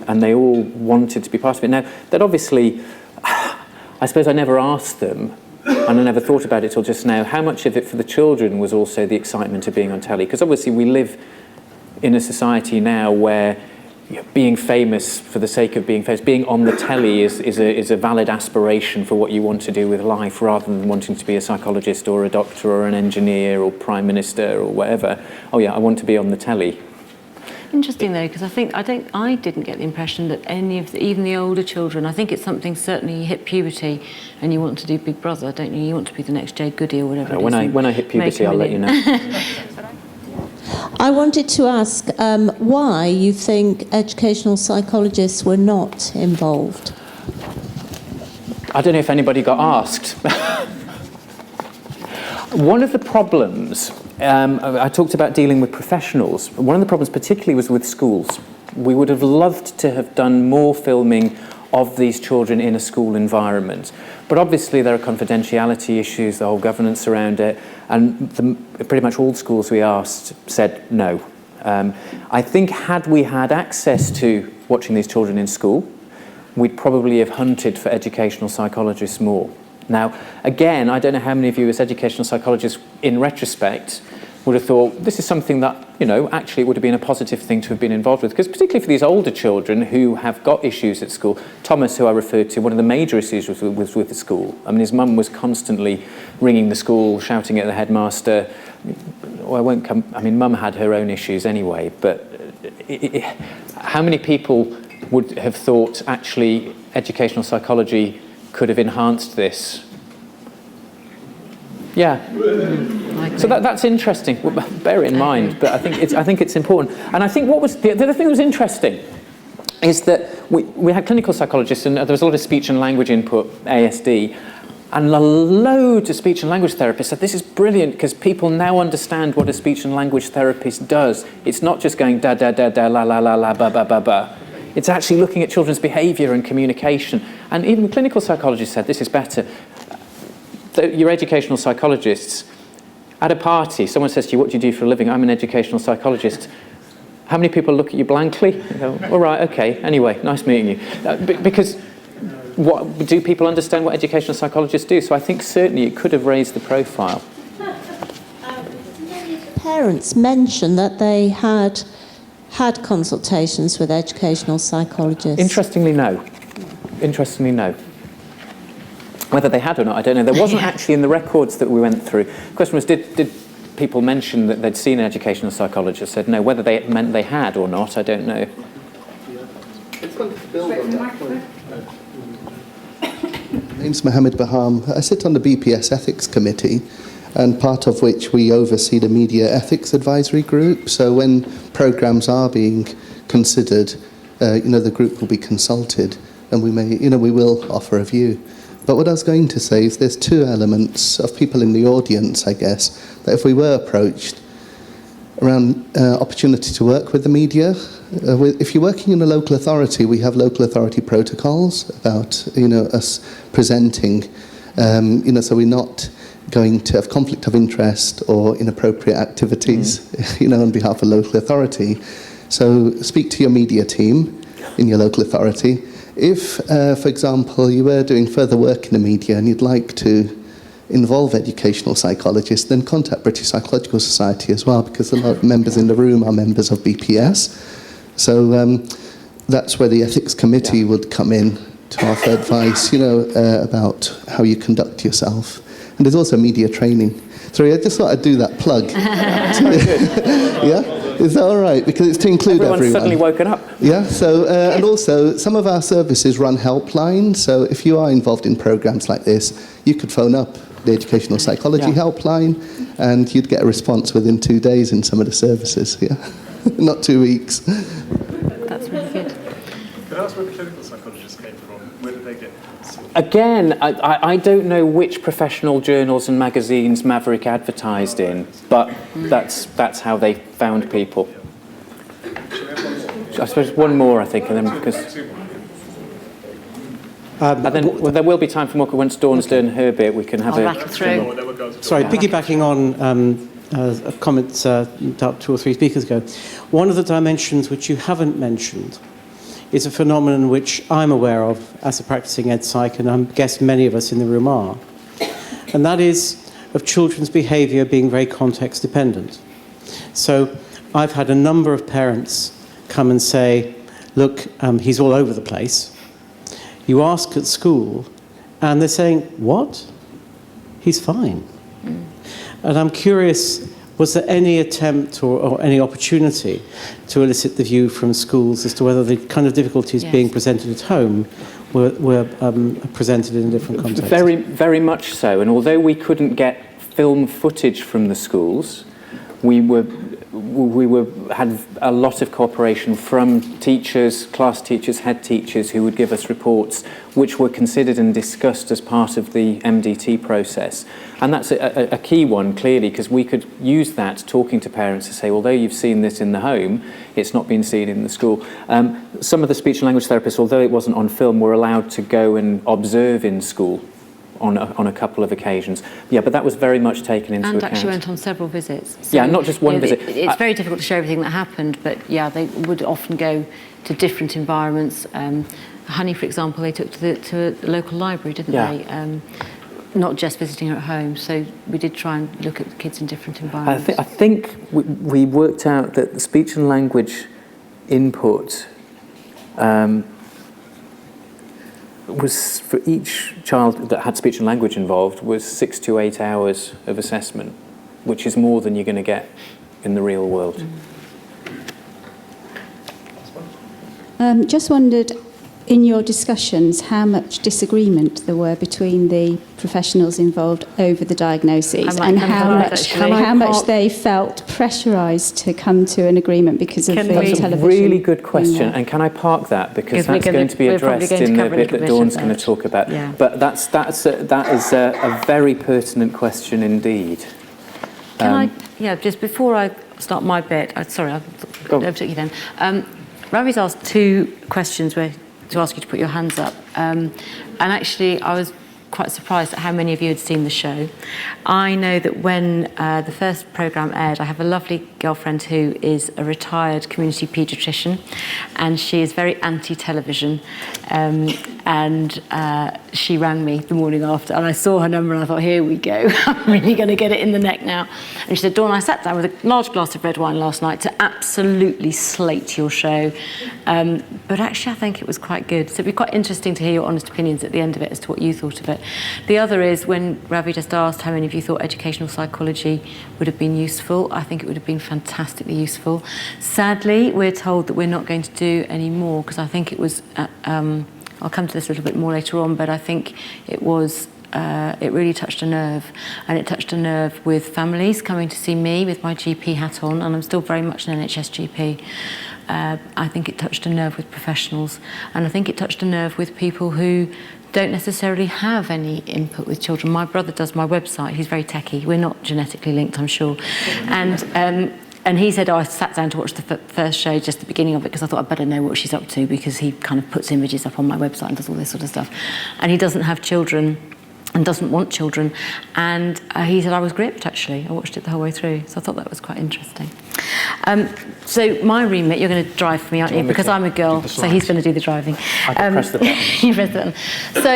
and they all wanted to be part of it. Now, that obviously, I suppose I never asked them, and I never thought about it till just now, how much of it for the children was also the excitement of being on telly? Because obviously we live in a society now where being famous for the sake of being famous, being on the telly is a valid aspiration for what you want to do with life, rather than wanting to be a psychologist or a doctor or an engineer or prime minister or whatever. Oh yeah, I want to be on the telly. Interesting though, because I didn't get the impression that any of even the older children, I think it's something, certainly you hit puberty and you want to do Big Brother, don't you? You want to be the next Jade Goody or whatever. When I hit puberty, I'll let you know. I wanted to ask why you think educational psychologists were not involved. I don't know if anybody got asked. One of the problems, I talked about dealing with professionals. One of the problems particularly was with schools. We would have loved to have done more filming of these children in a school environment. But obviously there are confidentiality issues, the whole governance around it, and pretty much all schools we asked said no. I think had we had access to watching these children in school, we'd probably have hunted for educational psychologists more. Now, again, I don't know how many of you as educational psychologists, in retrospect, would have thought this is something that, actually it would have been a positive thing to have been involved with. Because particularly for these older children who have got issues at school, Thomas, who I referred to, one of the major issues was with the school. I mean, his mum was constantly ringing the school, shouting at the headmaster. Mum had her own issues anyway, but how many people would have thought actually educational psychology could have enhanced this? Yeah. So that's interesting. Well, bear it in mind, but I think it's important. And I think what was the other thing that was interesting is that we had clinical psychologists, and there was a lot of speech and language input, ASD, and a load of speech and language therapists said this is brilliant because people now understand what a speech and language therapist does. It's not just going da da da da la la la la ba ba ba ba. It's actually looking at children's behaviour and communication. And even clinical psychologists said this is better. Your educational psychologists, at a party, someone says to you, what do you do for a living? I'm an educational psychologist. How many people look at you blankly? You go, all right, okay, anyway, nice meeting you. Because do people understand what educational psychologists do? So I think certainly it could have raised the profile. Parents mentioned that they had consultations with educational psychologists. Interestingly, no. Whether they had or not, I don't know. There wasn't actually in the records that we went through. The question was, did people mention that they'd seen an educational psychologist? Said no. Whether they meant they had or not, I don't know. My name's Mohammed Baham. I sit on the BPS Ethics Committee, and part of which we oversee the Media Ethics Advisory Group. So when programmes are being considered, the group will be consulted, and we will offer a view. But what I was going to say is there's two elements of people in the audience, I guess, that if we were approached around opportunity to work with the media. If you're working in a local authority, we have local authority protocols about us presenting, so we're not going to have conflict of interest or inappropriate activities, on behalf of local authority. So speak to your media team in your local authority. If, for example, you were doing further work in the media and you'd like to involve educational psychologists, then contact British Psychological Society as well, because a lot of members in the room are members of BPS. So that's where the Ethics Committee would come in to offer advice, about how you conduct yourself. And there's also media training. Sorry, I just thought I'd do that plug. Yeah? Is that all right? Because it's to include everyone. Everyone's suddenly woken up. Yeah, so, and also, some of our services run helplines, so if you are involved in programs like this, you could phone up the Educational Psychology helpline, and you'd get a response within 2 days in some of the services, not 2 weeks. That's really good. Can I ask where the clinical psychologists came from? Where did they get? Again, I don't know which professional journals and magazines Maverick advertised in, but that's how they found people. I suppose one more, I think, and then because. And then there will be time for more. Once Dawn's done her bit, we can have I'll rattle through. Sorry, piggybacking on a comment about 2 or 3 speakers ago, one of the dimensions which you haven't mentioned is a phenomenon which I'm aware of as a practicing ed psych, and I guess many of us in the room are, and that is of children's behaviour being very context dependent. So I've had a number of parents come and say, look, he's all over the place. You ask at school, and they're saying, what? He's fine. And I'm curious, was there any attempt or any opportunity to elicit the view from schools as to whether the kind of difficulties being presented at home were presented in a different context? Very, very much so. And although we couldn't get film footage from the schools, we had a lot of cooperation from teachers, class teachers, head teachers who would give us reports which were considered and discussed as part of the MDT process. And that's a key one, clearly, because we could use that talking to parents to say, although you've seen this in the home, it's not been seen in the school. Some of the speech and language therapists, although it wasn't on film, were allowed to go and observe in school on a couple of occasions. Yeah, but that was very much taken into account. And actually went on several visits. So, yeah, not just one visit. It's very difficult to show everything that happened, but yeah, they would often go to different environments. Honey, for example, they took to a local library, didn't they? Not just visiting her at home. So we did try and look at the kids in different environments. I think we worked out that the speech and language input was, for each child that had speech and language involved, was 6 to 8 hours of assessment, which is more than you're going to get in the real world. Just wondered, in your discussions, how much disagreement there were between the professionals involved over the diagnoses, and how much they felt pressurised to come to an agreement because of the television. That's a really good question, and can I park that, because that's going to be addressed in the bit that Dawn's going to talk about. Yeah. But that is a very pertinent question indeed. Can I, just before I start my bit, sorry, I overtook you then. Ravi's asked 2 questions to ask you to put your hands up. And actually, I was quite surprised at how many of you had seen the show. I know that when the first programme aired, I have a lovely girlfriend who is a retired community paediatrician, and she is very anti-television. And she rang me the morning after, and I saw her number and I thought, here we go, I'm really going to get it in the neck now. And she said, Dawn, I sat down with a large glass of red wine last night to absolutely slate your show. But actually, I think it was quite good. So it'd be quite interesting to hear your honest opinions at the end of it as to what you thought of it. The other is, when Ravi just asked how many of you thought educational psychology would have been useful, I think it would have been fantastically useful. Sadly, we're told that we're not going to do any more, because I think it was, I'll come to this a little bit more later on, but I think it was, it really touched a nerve, and it touched a nerve with families coming to see me with my GP hat on, and I'm still very much an NHS GP. I think it touched a nerve with professionals, and I think it touched a nerve with people who don't necessarily have any input with children. My brother does my website. He's very techie. We're not genetically linked, I'm sure. And he said, I sat down to watch the first show, just the beginning of it, because I thought I'd better know what she's up to, because he kind of puts images up on my website and does all this sort of stuff. And he doesn't have children and doesn't want children. And he said I was gripped, actually. I watched it the whole way through. So I thought that was quite interesting. So my remit, you're going to drive for me, aren't you? Because I'm a girl, so he's going to do the driving. I can press the button. You press the button. So,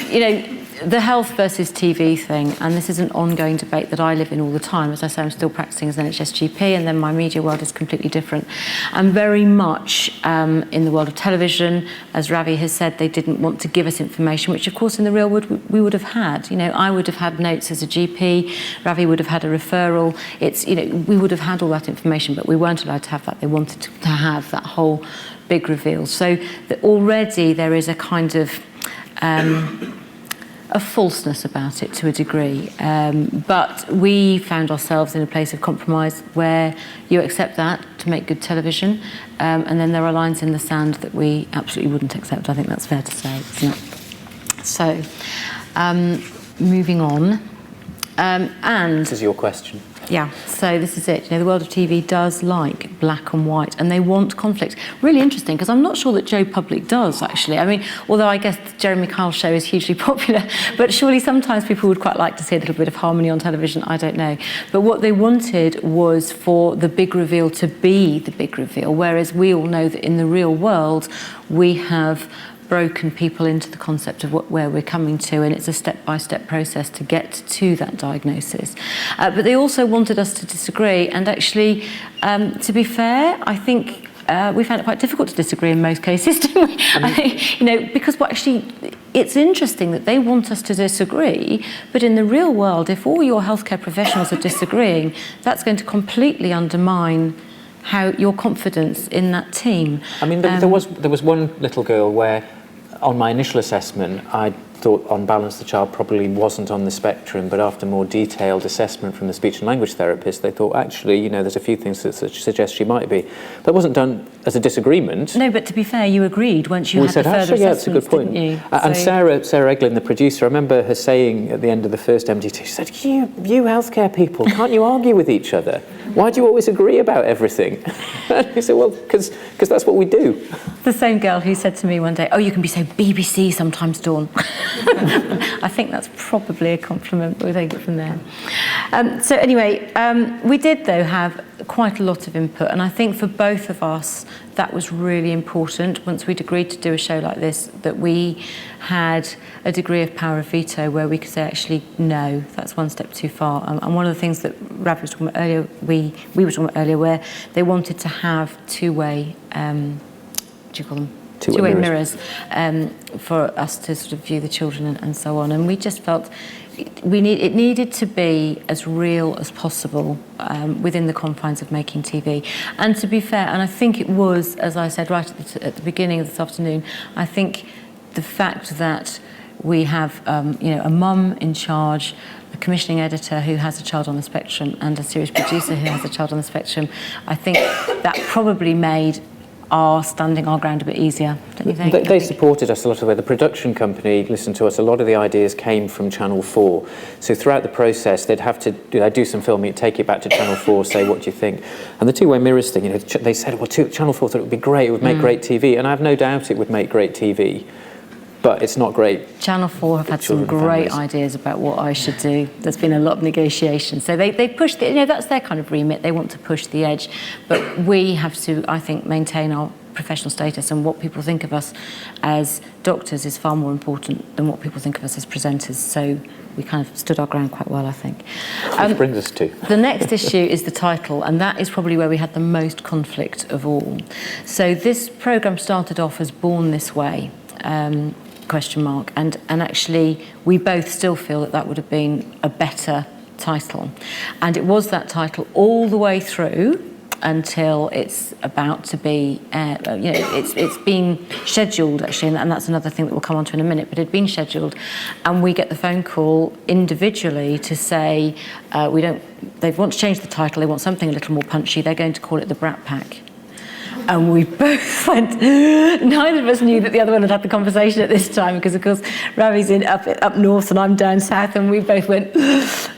you know, the health versus TV thing, and this is an ongoing debate that I live in all the time. As I say, I'm still practicing as an NHS GP, and then my media world is completely different. I'm very much in the world of television. As Ravi has said, they didn't want to give us information, which of course in the real world we would have had. You know, I would have had notes as a GP, Ravi would have had a referral. It's, you know, we would have had all that information, but we weren't allowed to have that. They wanted to have that whole big reveal. So already there is a kind of a falseness about it to a degree, but we found ourselves in a place of compromise where you accept that to make good television, and then there are lines in the sand that we absolutely wouldn't accept. I think that's fair to say, isn't it? So, moving on. And this is your question. Yeah, so this is it. You know, the world of TV does like black and white, and they want conflict. Really interesting, because I'm not sure that Joe Public does, actually. I mean, although I guess the Jeremy Kyle show is hugely popular, but surely sometimes people would quite like to see a little bit of harmony on television, I don't know. But what they wanted was for the big reveal to be the big reveal, whereas we all know that in the real world, we have broken people into the concept of where we're coming to, and it's a step-by-step process to get to that diagnosis. But they also wanted us to disagree, and actually, to be fair, I think we found it quite difficult to disagree in most cases, didn't we? I think, you know, because it's interesting that they want us to disagree, but in the real world, if all your healthcare professionals are disagreeing, that's going to completely undermine your confidence in that team. I mean, there was one little girl where, on my initial assessment, I thought on balance the child probably wasn't on the spectrum, but after more detailed assessment from the speech and language therapist, they thought actually, there's a few things that suggest she might be. That wasn't done as a disagreement. No, but to be fair, you agreed once you had the further assessments, that's a good point. didn't you? And Sarah Eglin, the producer, I rember her saying at the end of the first MDT, she said, you healthcare people, can't you argue with each other? Why do you always agree about everything? And he said, well, because that's what we do. The same girl who said to me one day, oh, you can be so BBC sometimes, Dawn. I think that's probably a compliment, but we'll take it from there. So anyway, we did, though, have quite a lot of input, and I think for both of us, that was really important once we'd agreed to do a show like this, that we had a degree of power of veto where we could say, actually, no, that's one step too far. And one of the things that Ravi was talking about earlier, we were talking about earlier, where they wanted to have two-way, two-way mirrors for us to sort of view the children and so on. And we just felt it needed to be as real as possible within the confines of making TV. And to be fair, and I think it was, as I said right at the beginning of this afternoon, I think the fact that we have a mum in charge, a commissioning editor who has a child on the spectrum, and a series producer who has a child on the spectrum, I think that probably made our standing our ground a bit easier, don't you think? They supported us a lot of the way. The production company listened to us. A lot of the ideas came from Channel 4. So throughout the process, they'd have to do some filming, take it back to Channel 4, say, what do you think? And the two-way mirrors thing, they said, well, Channel 4 thought it would be great, it would make great TV. And I have no doubt it would make great TV. But it's not great. Channel 4 have had some great ideas about what I should do. There's been a lot of negotiation. So they push, that's their kind of remit. They want to push the edge. But we have to, I think, maintain our professional status, and what people think of us as doctors is far more important than what people think of us as presenters. So we kind of stood our ground quite well, I think. Which brings us to the next issue is the title, and that is probably where we had the most conflict of all. So this programme started off as Born This Way. Question mark, and actually we both still feel that would have been a better title, and it was that title all the way through until it's about to be it's been scheduled actually, and that's another thing that we'll come on to in a minute, but it had been scheduled, and we get the phone call individually to say they want to change the title, they want something a little more punchy, they're going to call it the Brat Pack. And we both went, neither of us knew that the other one had had the conversation at this time, because of course Ravi's up north and I'm down south, and we both went,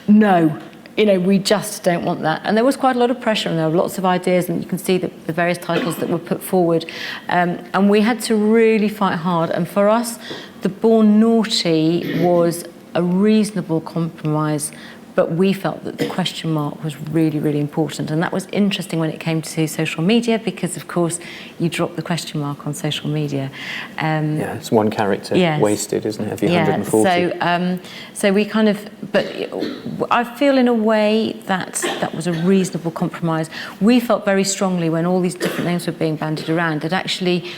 no, we just don't want that. And there was quite a lot of pressure, and there were lots of ideas, and you can see the various titles that were put forward. And we had to really fight hard. And for us, the Born Naughty was a reasonable compromise, but we felt that the question mark was really, really important. And that was interesting when it came to social media, because, of course, you drop the question mark on social media. It's one character wasted, isn't it, of your 140? So we kind of... But I feel, in a way, that was a reasonable compromise. We felt very strongly when all these different names were being bandied around that actually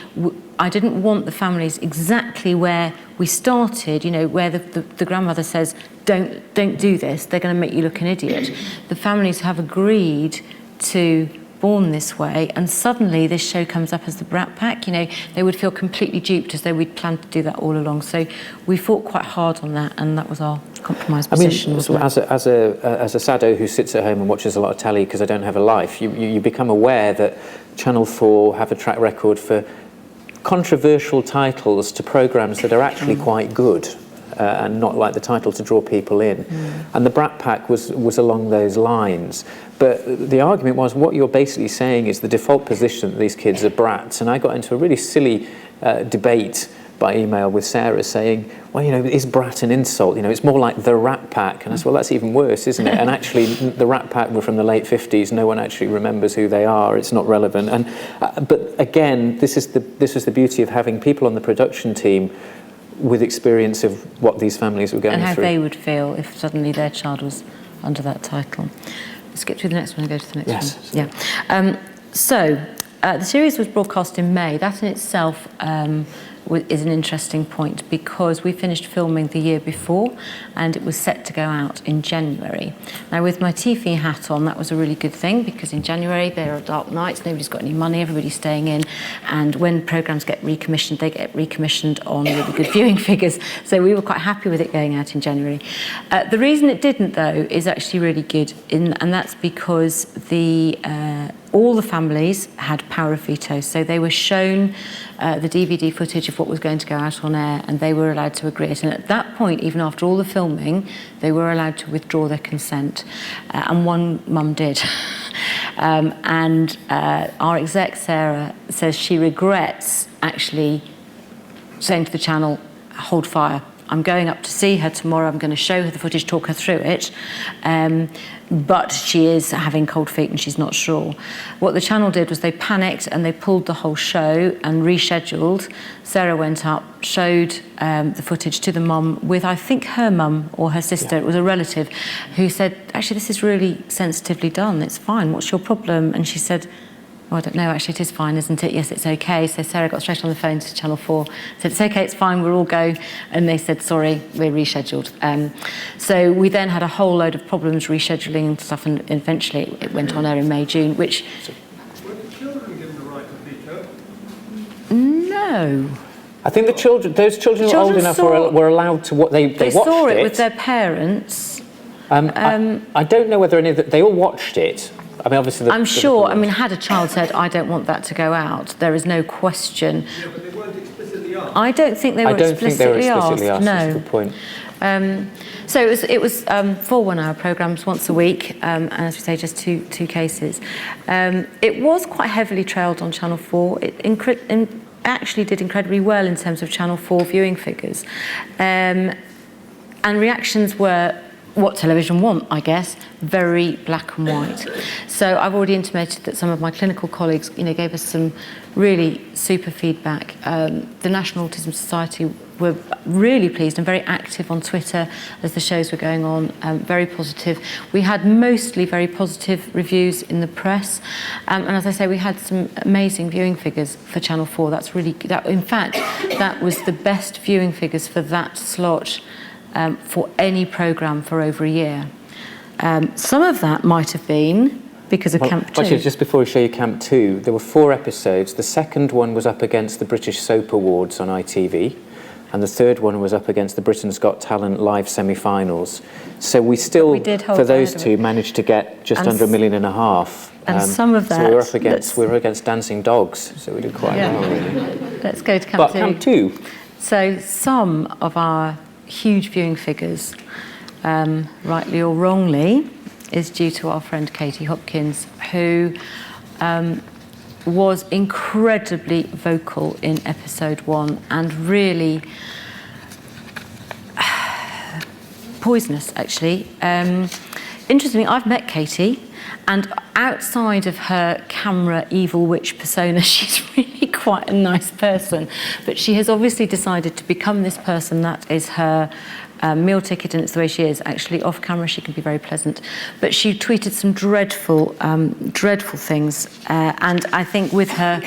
I didn't want the families exactly where we started, where the grandmother says, don't do this, they're going to make you look an idiot. The families have agreed to Born This Way, and suddenly this show comes up as the Brat Pack. They would feel completely duped, as though we'd planned to do that all along. So we fought quite hard on that, and that was our compromise position. As a sado who sits at home and watches a lot of telly because I don't have a life, you become aware that Channel 4 have a track record for controversial titles to programmes that are actually quite good. And not like the title to draw people in. And the Brat Pack was along those lines. But the argument was, what you're basically saying is the default position that these kids are brats. And I got into a really silly debate by email with Sarah saying, well, is brat an insult? It's more like the Rat Pack. And I said, well, that's even worse, isn't it? And actually, the Rat Pack were from the late 50s. No one actually remembers who they are. It's not relevant. And but again, this is the beauty of having people on the production team with experience of what these families were going through. And how they would feel if suddenly their child was under that title. Let's skip through the next one and go to the next one. Yeah. So, the series was broadcast in May. That in itself is an interesting point, because we finished filming the year before and it was set to go out in January. Now, with my TV hat on, that was a really good thing, because in January there are dark nights, nobody's got any money, everybody's staying in, and when programmes get recommissioned, they get recommissioned on really good viewing figures. So we were quite happy with it going out in January. The reason it didn't, though, is actually really good, and that's because all the families had power of veto, so they were shown the DVD footage of what was going to go out on air, and they were allowed to agree it. And at that point, even after all the filming, they were allowed to withdraw their consent, and one mum did. Our exec, Sarah, says she regrets actually saying to the channel, hold fire. I'm going up to see her tomorrow, I'm going to show her the footage, talk her through it, but she is having cold feet and she's not sure. What the channel did was they panicked and they pulled the whole show and rescheduled. Sarah went up, showed the footage to the mum with, I think, her mum or her sister, it was a relative, who said, actually, this is really sensitively done, it's fine, what's your problem? And she said, oh, I don't know, actually it is fine, isn't it? Yes, it's okay. So Sarah got straight on the phone to Channel 4, said, it's okay, it's fine, we'll all go. And they said, sorry, we're rescheduled. So we then had a whole load of problems rescheduling and stuff, and eventually it went on air in May, June, which... Were the children given the right to veto? No. I think those children who were old enough were allowed to what they watched it. They saw it with their parents. I don't know whether any of they all watched it. I mean, obviously... I'm sure, I mean, had a child said, I don't want that to go out, there is no question. Yeah, but they weren't explicitly asked. I don't think they were explicitly asked. No. That's a good point. So it was 4 one-hour programmes once a week, and as we say, just two cases. It was quite heavily trailed on Channel 4. It actually did incredibly well in terms of Channel 4 viewing figures. And reactions were what television want, I guess, very black and white. So I've already intimated that some of my clinical colleagues, gave us some really super feedback. The National Autism Society were really pleased and very active on Twitter as the shows were going on, very positive. We had mostly very positive reviews in the press, and as I say, we had some amazing viewing figures for Channel 4. In fact, that was the best viewing figures for that slot for any programme for over a year. Some of that might have been because of Camp 2. Actually, just before we show you Camp 2, there were 4 episodes. The second one was up against the British Soap Awards on ITV, and the third one was up against the Britain's Got Talent live semi-finals. So we still, for those two, managed to get just under $1.5 million. And some of that... So we were against Dancing Dogs, so we did quite well, really. Let's go to Camp 2. Camp 2. So some of our huge viewing figures, rightly or wrongly, is due to our friend Katie Hopkins, who was incredibly vocal in episode 1 and really poisonous, actually. Interestingly, I've met Katie, and outside of her camera evil witch persona, she's really quite a nice person. But she has obviously decided to become this person that is her meal ticket, and it's the way she is. Actually, off camera, she can be very pleasant. But she tweeted some dreadful, dreadful things. And I think with her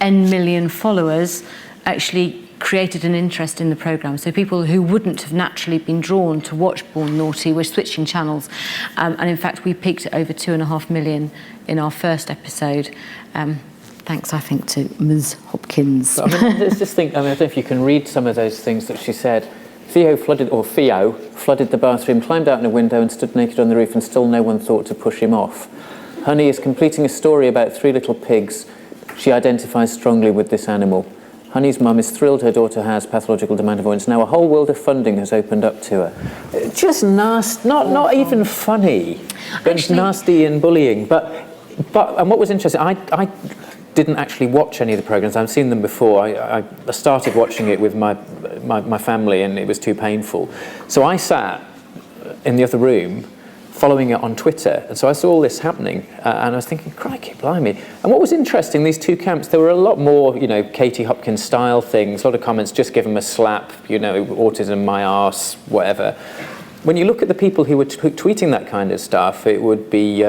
N million followers, actually created an interest in the programme. So people who wouldn't have naturally been drawn to watch Born Naughty were switching channels. And in fact, we peaked at over 2.5 million in our first episode. Thanks, I think, to Ms. Hopkins. I mean, let's just think, I don't know if you can read some of those things that she said. Theo flooded the bathroom, climbed out in a window and stood naked on the roof, and still no one thought to push him off. Honey is completing a story about 3 little pigs. She identifies strongly with this animal. Honey's mum is thrilled her daughter has pathological demand avoidance. Now a whole world of funding has opened up to her. Just nasty, not even funny, but actually, nasty and bullying. But and what was interesting, I didn't actually watch any of the programmes. I've seen them before. I started watching it with my family, and it was too painful. So I sat in the other room following it on Twitter, and so I saw all this happening, and I was thinking, crikey, blimey. And what was interesting, these 2 camps, there were a lot more, Katie Hopkins style things, a lot of comments, just give them a slap, autism, my arse, whatever. When you look at the people who were tweeting that kind of stuff, it would be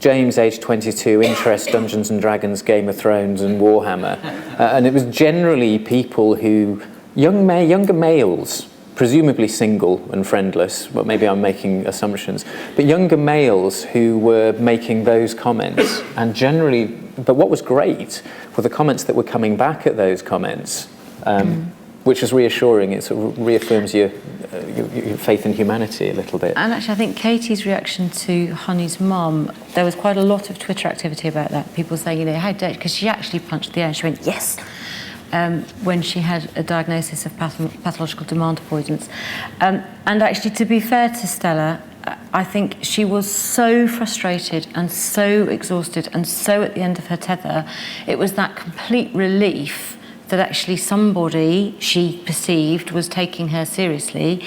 James, age 22, interest Dungeons and Dragons, Game of Thrones and Warhammer. And it was generally people who, younger males, presumably single and friendless, but maybe I'm making assumptions, but younger males who were making those comments. And generally, but what was great were the comments that were coming back at those comments, which is reassuring. It sort of reaffirms your faith in humanity a little bit. And actually, I think Katie's reaction to Honey's mum, there was quite a lot of Twitter activity about that. People saying, how dare, because she actually punched the air and she went, yes, when she had a diagnosis of pathological demand avoidance. And actually, to be fair to Stella, I think she was so frustrated and so exhausted and so at the end of her tether. It was that complete relief that actually somebody she perceived was taking her seriously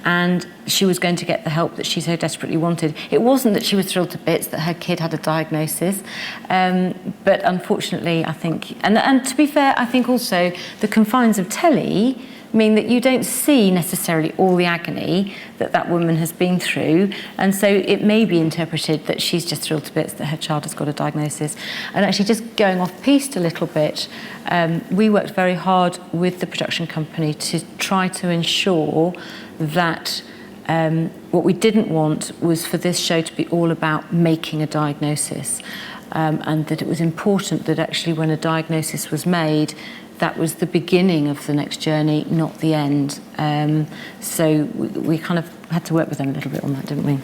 and she was going to get the help that she so desperately wanted. It wasn't that she was thrilled to bits that her kid had a diagnosis, but unfortunately, I think, and to be fair, I think also the confines of telly mean that you don't see necessarily all the agony that that woman has been through, and so it may be interpreted that she's just thrilled to bits that her child has got a diagnosis. And actually, just going off-piste a little bit, we worked very hard with the production company to try to ensure that what we didn't want was for this show to be all about making a diagnosis, and that it was important that actually when a diagnosis was made, that was the beginning of the next journey, not the end. So we kind of had to work with them a little bit on that, didn't we?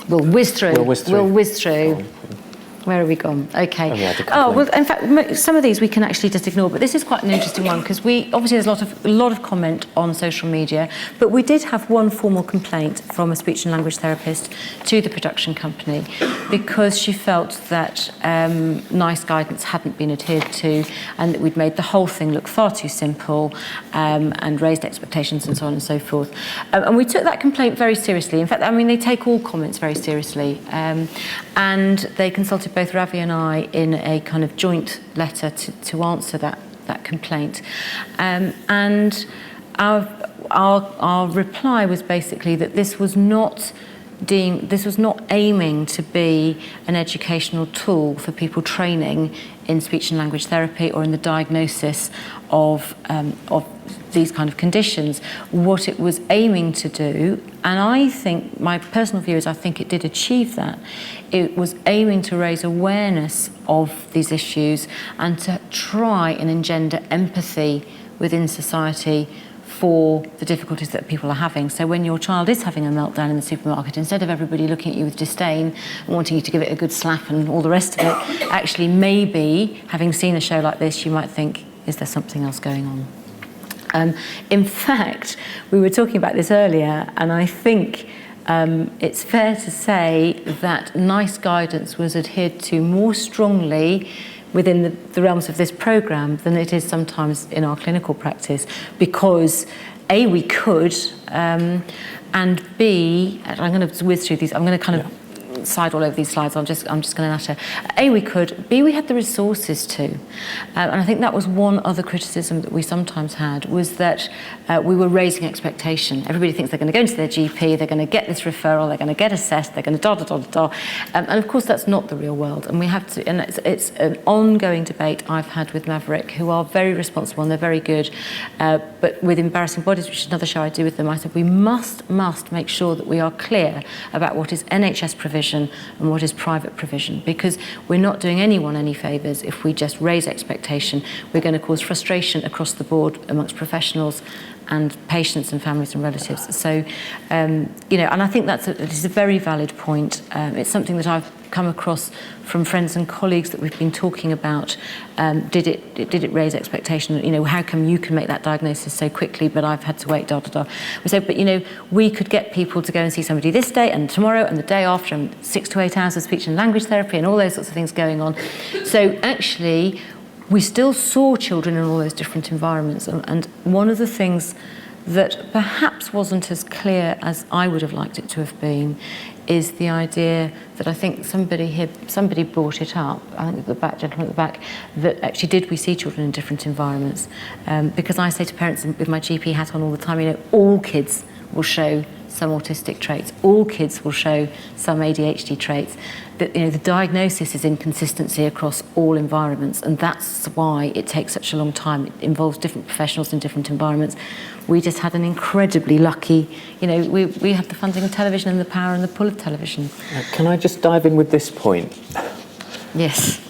We'll whiz through. We'll whiz through. Where have we gone? Okay. Well, in fact, some of these we can actually just ignore, but this is quite an interesting one because obviously there's a lot of comment on social media, but we did have one formal complaint from a speech and language therapist to the production company because she felt that NICE guidance hadn't been adhered to and that we'd made the whole thing look far too simple and raised expectations and so on and so forth. And we took that complaint very seriously. In fact, I mean, they take all comments very seriously, and they consulted both Ravi and I in a kind of joint letter to answer that complaint, and our reply was basically that this was not aiming to be an educational tool for people training in speech and language therapy or in the diagnosis of these kind of conditions. What it was aiming to do, and I think, my personal view is I think it did achieve that, it was aiming to raise awareness of these issues and to try and engender empathy within society for the difficulties that people are having. So when your child is having a meltdown in the supermarket, instead of everybody looking at you with disdain and wanting you to give it a good slap and all the rest of it, actually maybe, having seen a show like this, you might think, is there something else going on? In fact, we were talking about this earlier, and I think it's fair to say that NICE guidance was adhered to more strongly within the realms of this programme than it is sometimes in our clinical practice, because A, we could, and B, I'm going to whiz through these, I'm going to kind of side all over these slides, I'm just going to natter. A, we could, B, we had the resources to. And I think that was one other criticism that we sometimes had, was that we were raising expectation. Everybody thinks they're going to go into their GP, they're going to get this referral, they're going to get assessed, they're going to and of course that's not the real world. And we have to, and it's an ongoing debate I've had with Maverick, who are very responsible and they're very good, but with Embarrassing Bodies, which is another show I do with them, I said we must make sure that we are clear about what is NHS provision and what is private provision, because we're not doing anyone any favours if we just raise expectation. We're going to cause frustration across the board amongst professionals and patients and families and relatives. So, and I think it is a very valid point. It's something that I've come across from friends and colleagues that we've been talking about. Did it raise expectation? How come you can make that diagnosis so quickly, but I've had to wait, We said, but we could get people to go and see somebody this day and tomorrow and the day after, and 6 to 8 hours of speech and language therapy and all those sorts of things going on. So actually, we still saw children in all those different environments. And one of the things that perhaps wasn't as clear as I would have liked it to have been is the idea that I think somebody brought it up, I think the gentleman at the back, that actually did we see children in different environments? Because I say to parents with my GP hat on all the time, all kids will show some autistic traits. All kids will show some ADHD traits. The diagnosis is inconsistency across all environments, and that's why it takes such a long time. It involves different professionals in different environments. We just had an incredibly lucky, we have the funding of television and the power and the pull of television. Can I just dive in with this point? Yes.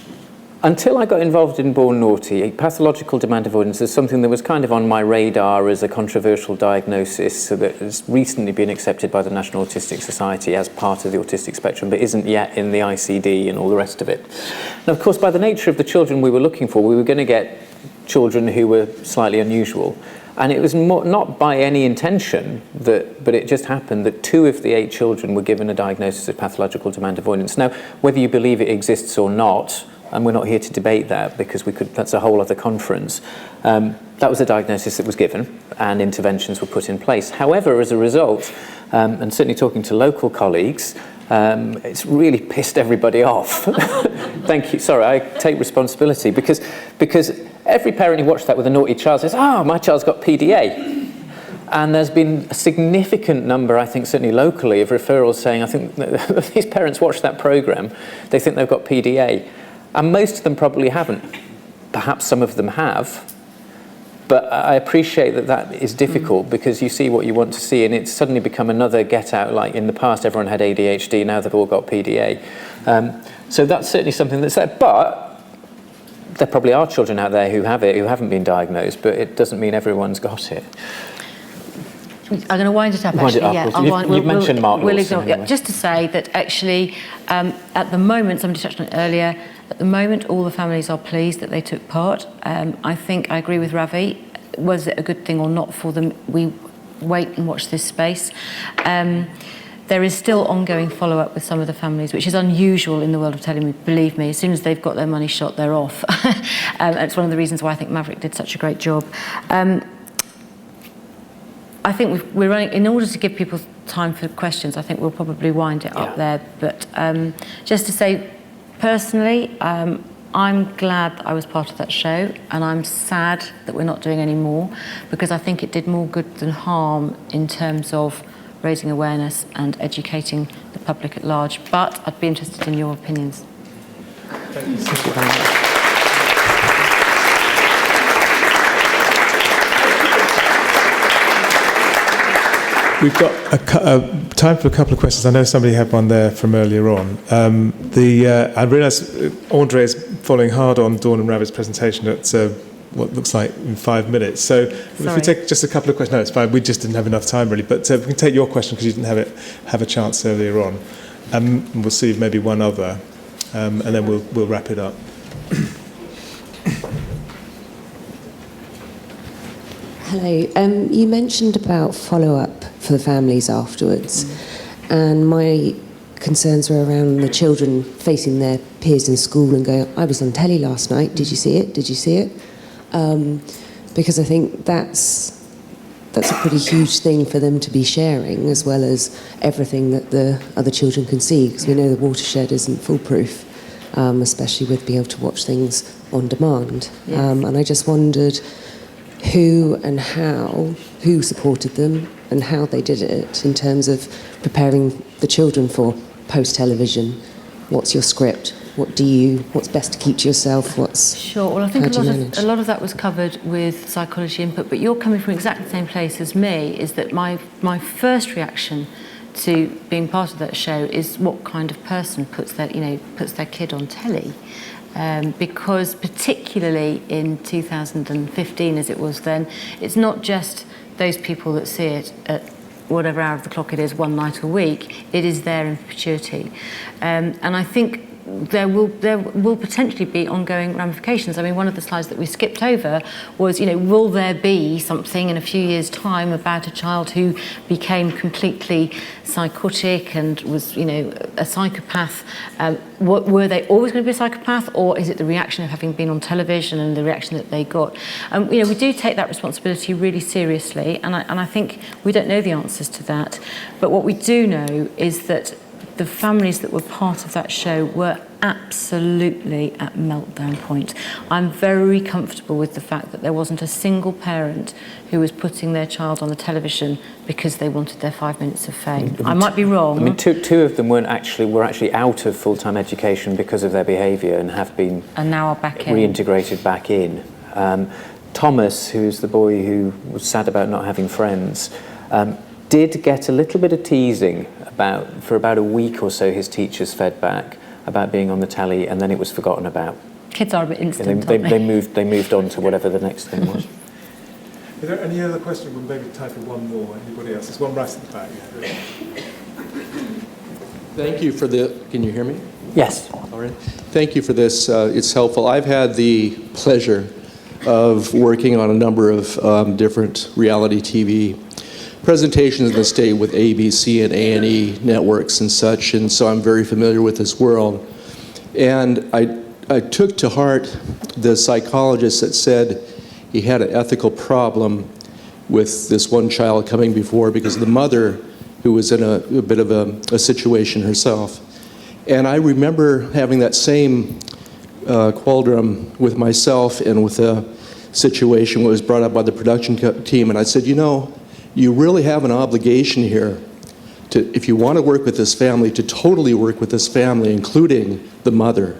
Until I got involved in Born Naughty, pathological demand avoidance is something that was kind of on my radar as a controversial diagnosis, so that has recently been accepted by the National Autistic Society as part of the autistic spectrum, but isn't yet in the ICD and all the rest of it. Now, of course, by the nature of the children we were looking for, we were going to get children who were slightly unusual. And it was not by any intention, but it just happened that 2 of the 8 children were given a diagnosis of pathological demand avoidance. Now, whether you believe it exists or not, and we're not here to debate that because that's a whole other conference, that was a diagnosis that was given and interventions were put in place. However, as a result, and certainly talking to local colleagues, it's really pissed everybody off. Thank you. Sorry, I take responsibility because every parent who watched that with a naughty child says, my child's got PDA. And there's been a significant number, I think, certainly locally, of referrals saying, I think these parents watch that programme, they think they've got PDA. And most of them probably haven't. Perhaps some of them have. But I appreciate that is difficult because you see what you want to see, and it's suddenly become another get-out. Like in the past, everyone had ADHD, now they've all got PDA. So that's certainly something that's there. But there probably are children out there who have it, who haven't been diagnosed, but it doesn't mean everyone's got it. I'm going to wind it up, You've mentioned Mark Lawson, anyway. Just to say that actually, at the moment, somebody touched on it earlier, at the moment, all the families are pleased that they took part. I think I agree with Ravi. Was it a good thing or not for them? We wait and watch this space. There is still ongoing follow-up with some of the families, which is unusual in the world of television. Believe me, as soon as they've got their money shot, they're off. It's one of the reasons why I think Maverick did such a great job. I think we're running, in order to give people time for questions, I think we'll probably wind it up there. But just to say, personally, I'm glad I was part of that show, and I'm sad that we're not doing any more, because I think it did more good than harm in terms of raising awareness and educating the public at large. But I'd be interested in your opinions. Thank you. Thank you very much. We've got time for a couple of questions. I know somebody had one there from earlier on. I realise Andre is following hard on Dawn and Ravi's presentation at what looks like in 5 minutes. So if we take just a couple of questions, no, it's fine. We just didn't have enough time really. But we can take your question because you didn't have a chance earlier on. And we'll see maybe one other, and then we'll wrap it up. Hello. You mentioned about follow-up for the families afterwards, and my concerns were around the children facing their peers in school and going, I was on telly last night, did you see it? Did you see it? Because I think that's a pretty huge thing for them to be sharing, as well as everything that the other children can see, because we know the watershed isn't foolproof, especially with being able to watch things on demand. Yes. And I just wondered who supported them and how they did it in terms of preparing the children for post-television. What's your script? What's best to keep to yourself? Sure. Well, I think a lot of that was covered with psychology input, but you're coming from exactly the same place as me, is that my first reaction to being part of that show is what kind of person puts their kid on telly. Because particularly in 2015, as it was then, it's not just those people that see it at whatever hour of the clock it is, one night a week. It is there in perpetuity. And I think there will potentially be ongoing ramifications. I mean, one of the slides that we skipped over was, will there be something in a few years' time about a child who became completely psychotic and was, a psychopath? Were they always going to be a psychopath, or is it the reaction of having been on television and the reaction that they got? We do take that responsibility really seriously, and I think we don't know the answers to that. But what we do know is that the families that were part of that show were absolutely at meltdown point. I'm very comfortable with the fact that there wasn't a single parent who was putting their child on the television because they wanted their 5 minutes of fame. I might be wrong. I mean, two of them were actually out of full-time education because of their behaviour and have been now are back in. Reintegrated back in. Thomas, who's the boy who was sad about not having friends, did get a little bit of teasing for about a week or so. His teachers fed back about being on the telly, and then it was forgotten about. Kids are a bit instant, they moved on to whatever the next thing was. Are there any other questions? We'll maybe time for one more. Anybody else? There's one right at the back. Thank you for can you hear me? Yes. All right. Thank you for this. It's helpful. I've had the pleasure of working on a number of different reality TV presentations in the state with ABC and A&E networks and such, and so I'm very familiar with this world. And I took to heart the psychologist that said he had an ethical problem with this one child coming before because of the mother who was in a bit of a situation herself. And I remember having that same qualdron with myself and with a situation that was brought up by the production team, and I said, you know, you really have an obligation here to, if you want to work with this family, to totally work with this family, including the mother.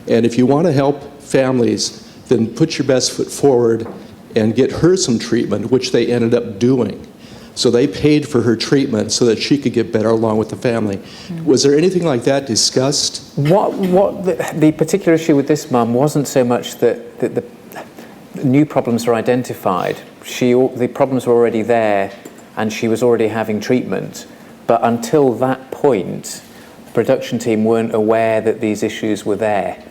And if you want to help families, then put your best foot forward and get her some treatment, which they ended up doing. So they paid for her treatment so that she could get better along with the family. Was there anything like that discussed? The particular issue with this mum wasn't so much that the new problems were identified. The problems were already there, and she was already having treatment. But until that point, the production team weren't aware that these issues were there.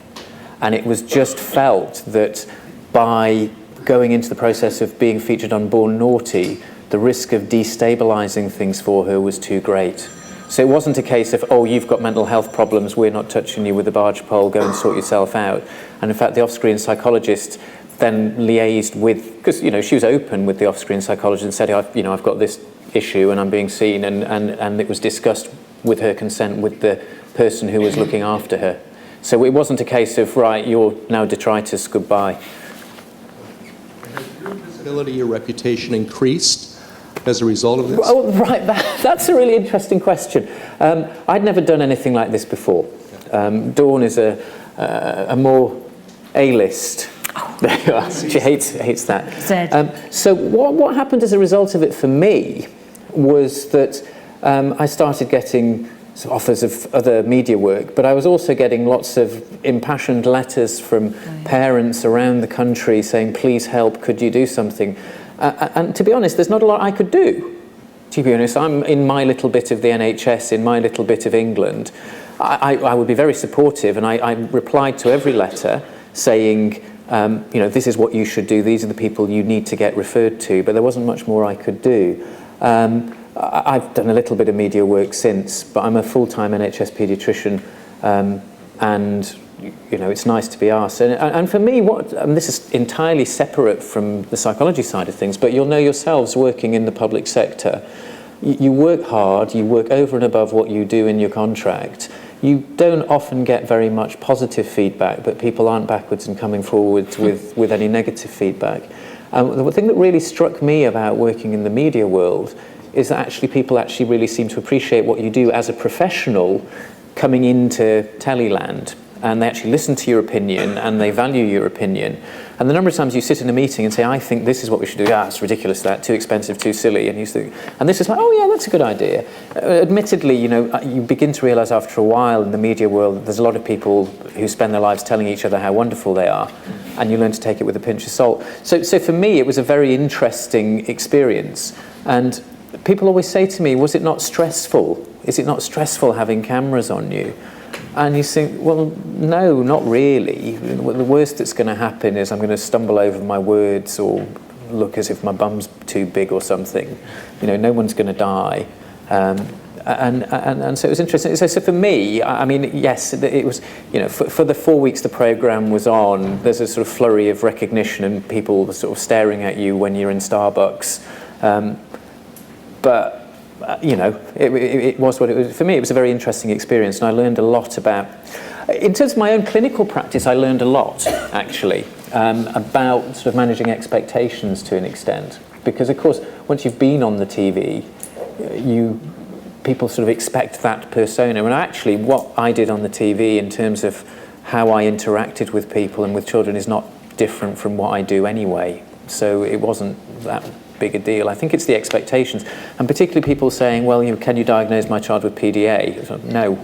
And it was just felt that by going into the process of being featured on Born Naughty, the risk of destabilising things for her was too great. So it wasn't a case of, oh, you've got mental health problems, we're not touching you with a barge pole, go and sort yourself out. And in fact, the off-screen psychologist then liaised with, because she was open with the off-screen psychologist and said, I've got this issue and I'm being seen, and it was discussed with her consent with the person who was looking after her. So it wasn't a case of, right, you're now detritus, goodbye. Has your visibility, your reputation increased as a result of this? Oh, right, that's a really interesting question. I'd never done anything like this before. Dawn is a more A-list. There you are. She hates that. So what happened as a result of it for me was that I started getting offers of other media work, but I was also getting lots of impassioned letters from parents around the country saying, please help, could you do something? And to be honest, there's not a lot I could do. To be honest, I'm in my little bit of the NHS, in my little bit of England. I would be very supportive, and I replied to every letter saying, this is what you should do, these are the people you need to get referred to, but there wasn't much more I could do. I've done a little bit of media work since, but I'm a full-time NHS paediatrician, and it's nice to be asked. And for me, this is entirely separate from the psychology side of things, but you'll know yourselves working in the public sector. You work hard, you work over and above what you do in your contract. You don't often get very much positive feedback, but people aren't backwards and coming forwards with any negative feedback. The thing that really struck me about working in the media world is that people actually really seem to appreciate what you do as a professional coming into Teleland, and they actually listen to your opinion and they value your opinion. And the number of times you sit in a meeting and say, I think this is what we should do. It's ridiculous, that, too expensive, too silly. And this is like, oh yeah, that's a good idea. Admittedly, you begin to realise after a while in the media world that there's a lot of people who spend their lives telling each other how wonderful they are, and you learn to take it with a pinch of salt. So for me, it was a very interesting experience. And people always say to me, was it not stressful? Is it not stressful having cameras on you? And you think, well, no, not really. The worst that's going to happen is I'm going to stumble over my words or look as if my bum's too big or something. No one's going to die. And so it was interesting. So for me, I mean, yes, it was, for the 4 weeks the programme was on, there's a sort of flurry of recognition and people sort of staring at you when you're in Starbucks. But it was what it was. For me, it was a very interesting experience, and I learned a lot about In terms of my own clinical practice, I learned a lot, actually, about sort of managing expectations to an extent. Because, of course, once you've been on the TV, people sort of expect that persona. And actually, what I did on the TV in terms of how I interacted with people and with children is not different from what I do anyway. So it wasn't that big a deal. I think it's the expectations. And particularly people saying, well, can you diagnose my child with PDA? No.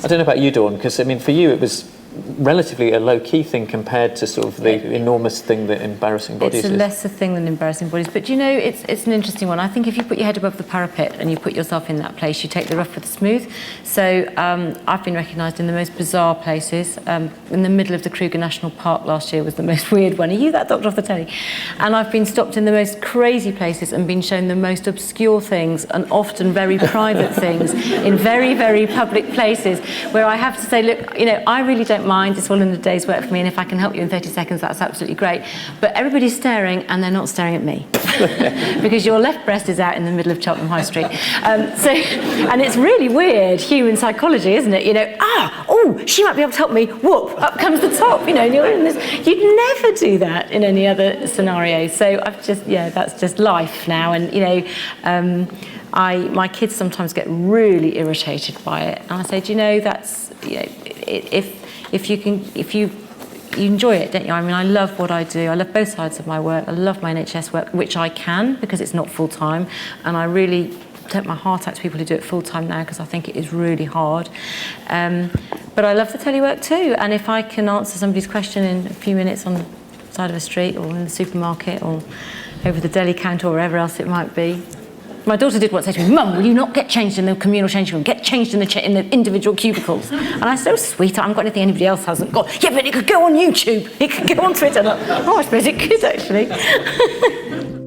I don't know about you, Dawn, because, I mean, for you it was relatively a low-key thing compared to sort of the enormous thing that embarrassing bodies is. It's a lesser thing than embarrassing bodies. But, it's an interesting one. I think if you put your head above the parapet and you put yourself in that place, you take the rough with the smooth. So I've been recognised in the most bizarre places. In the middle of the Kruger National Park last year was the most weird one. Are you that doctor off the telly? And I've been stopped in the most crazy places and been shown the most obscure things and often very private things in very, very public places where I have to say, look, I really don't mind. It's all in a day's work for me, and if I can help you in 30 seconds, that's absolutely great. But everybody's staring, and they're not staring at me because your left breast is out in the middle of Cheltenham High Street. And it's really weird human psychology, isn't it? She might be able to help me. Whoop, up comes the top. And you're in this. You'd never do that in any other scenario. So that's just life now, and my kids sometimes get really irritated by it, and I say, that's if you enjoy it, don't you? I mean, I love what I do. I love both sides of my work. I love my NHS work, which I can because it's not full time, and I really take my heart out to people who do it full time now because I think it is really hard. But I love the telly work too, and if I can answer somebody's question in a few minutes on the side of a street or in the supermarket or over the deli counter or wherever else it might be. My daughter did once say to me, Mum, will you not get changed in the communal changing room? Get changed in the individual cubicles. And I said, oh, sweet, I haven't got anything anybody else hasn't got. Yeah, but it could go on YouTube. It could go on Twitter. Oh, I suppose it could, actually.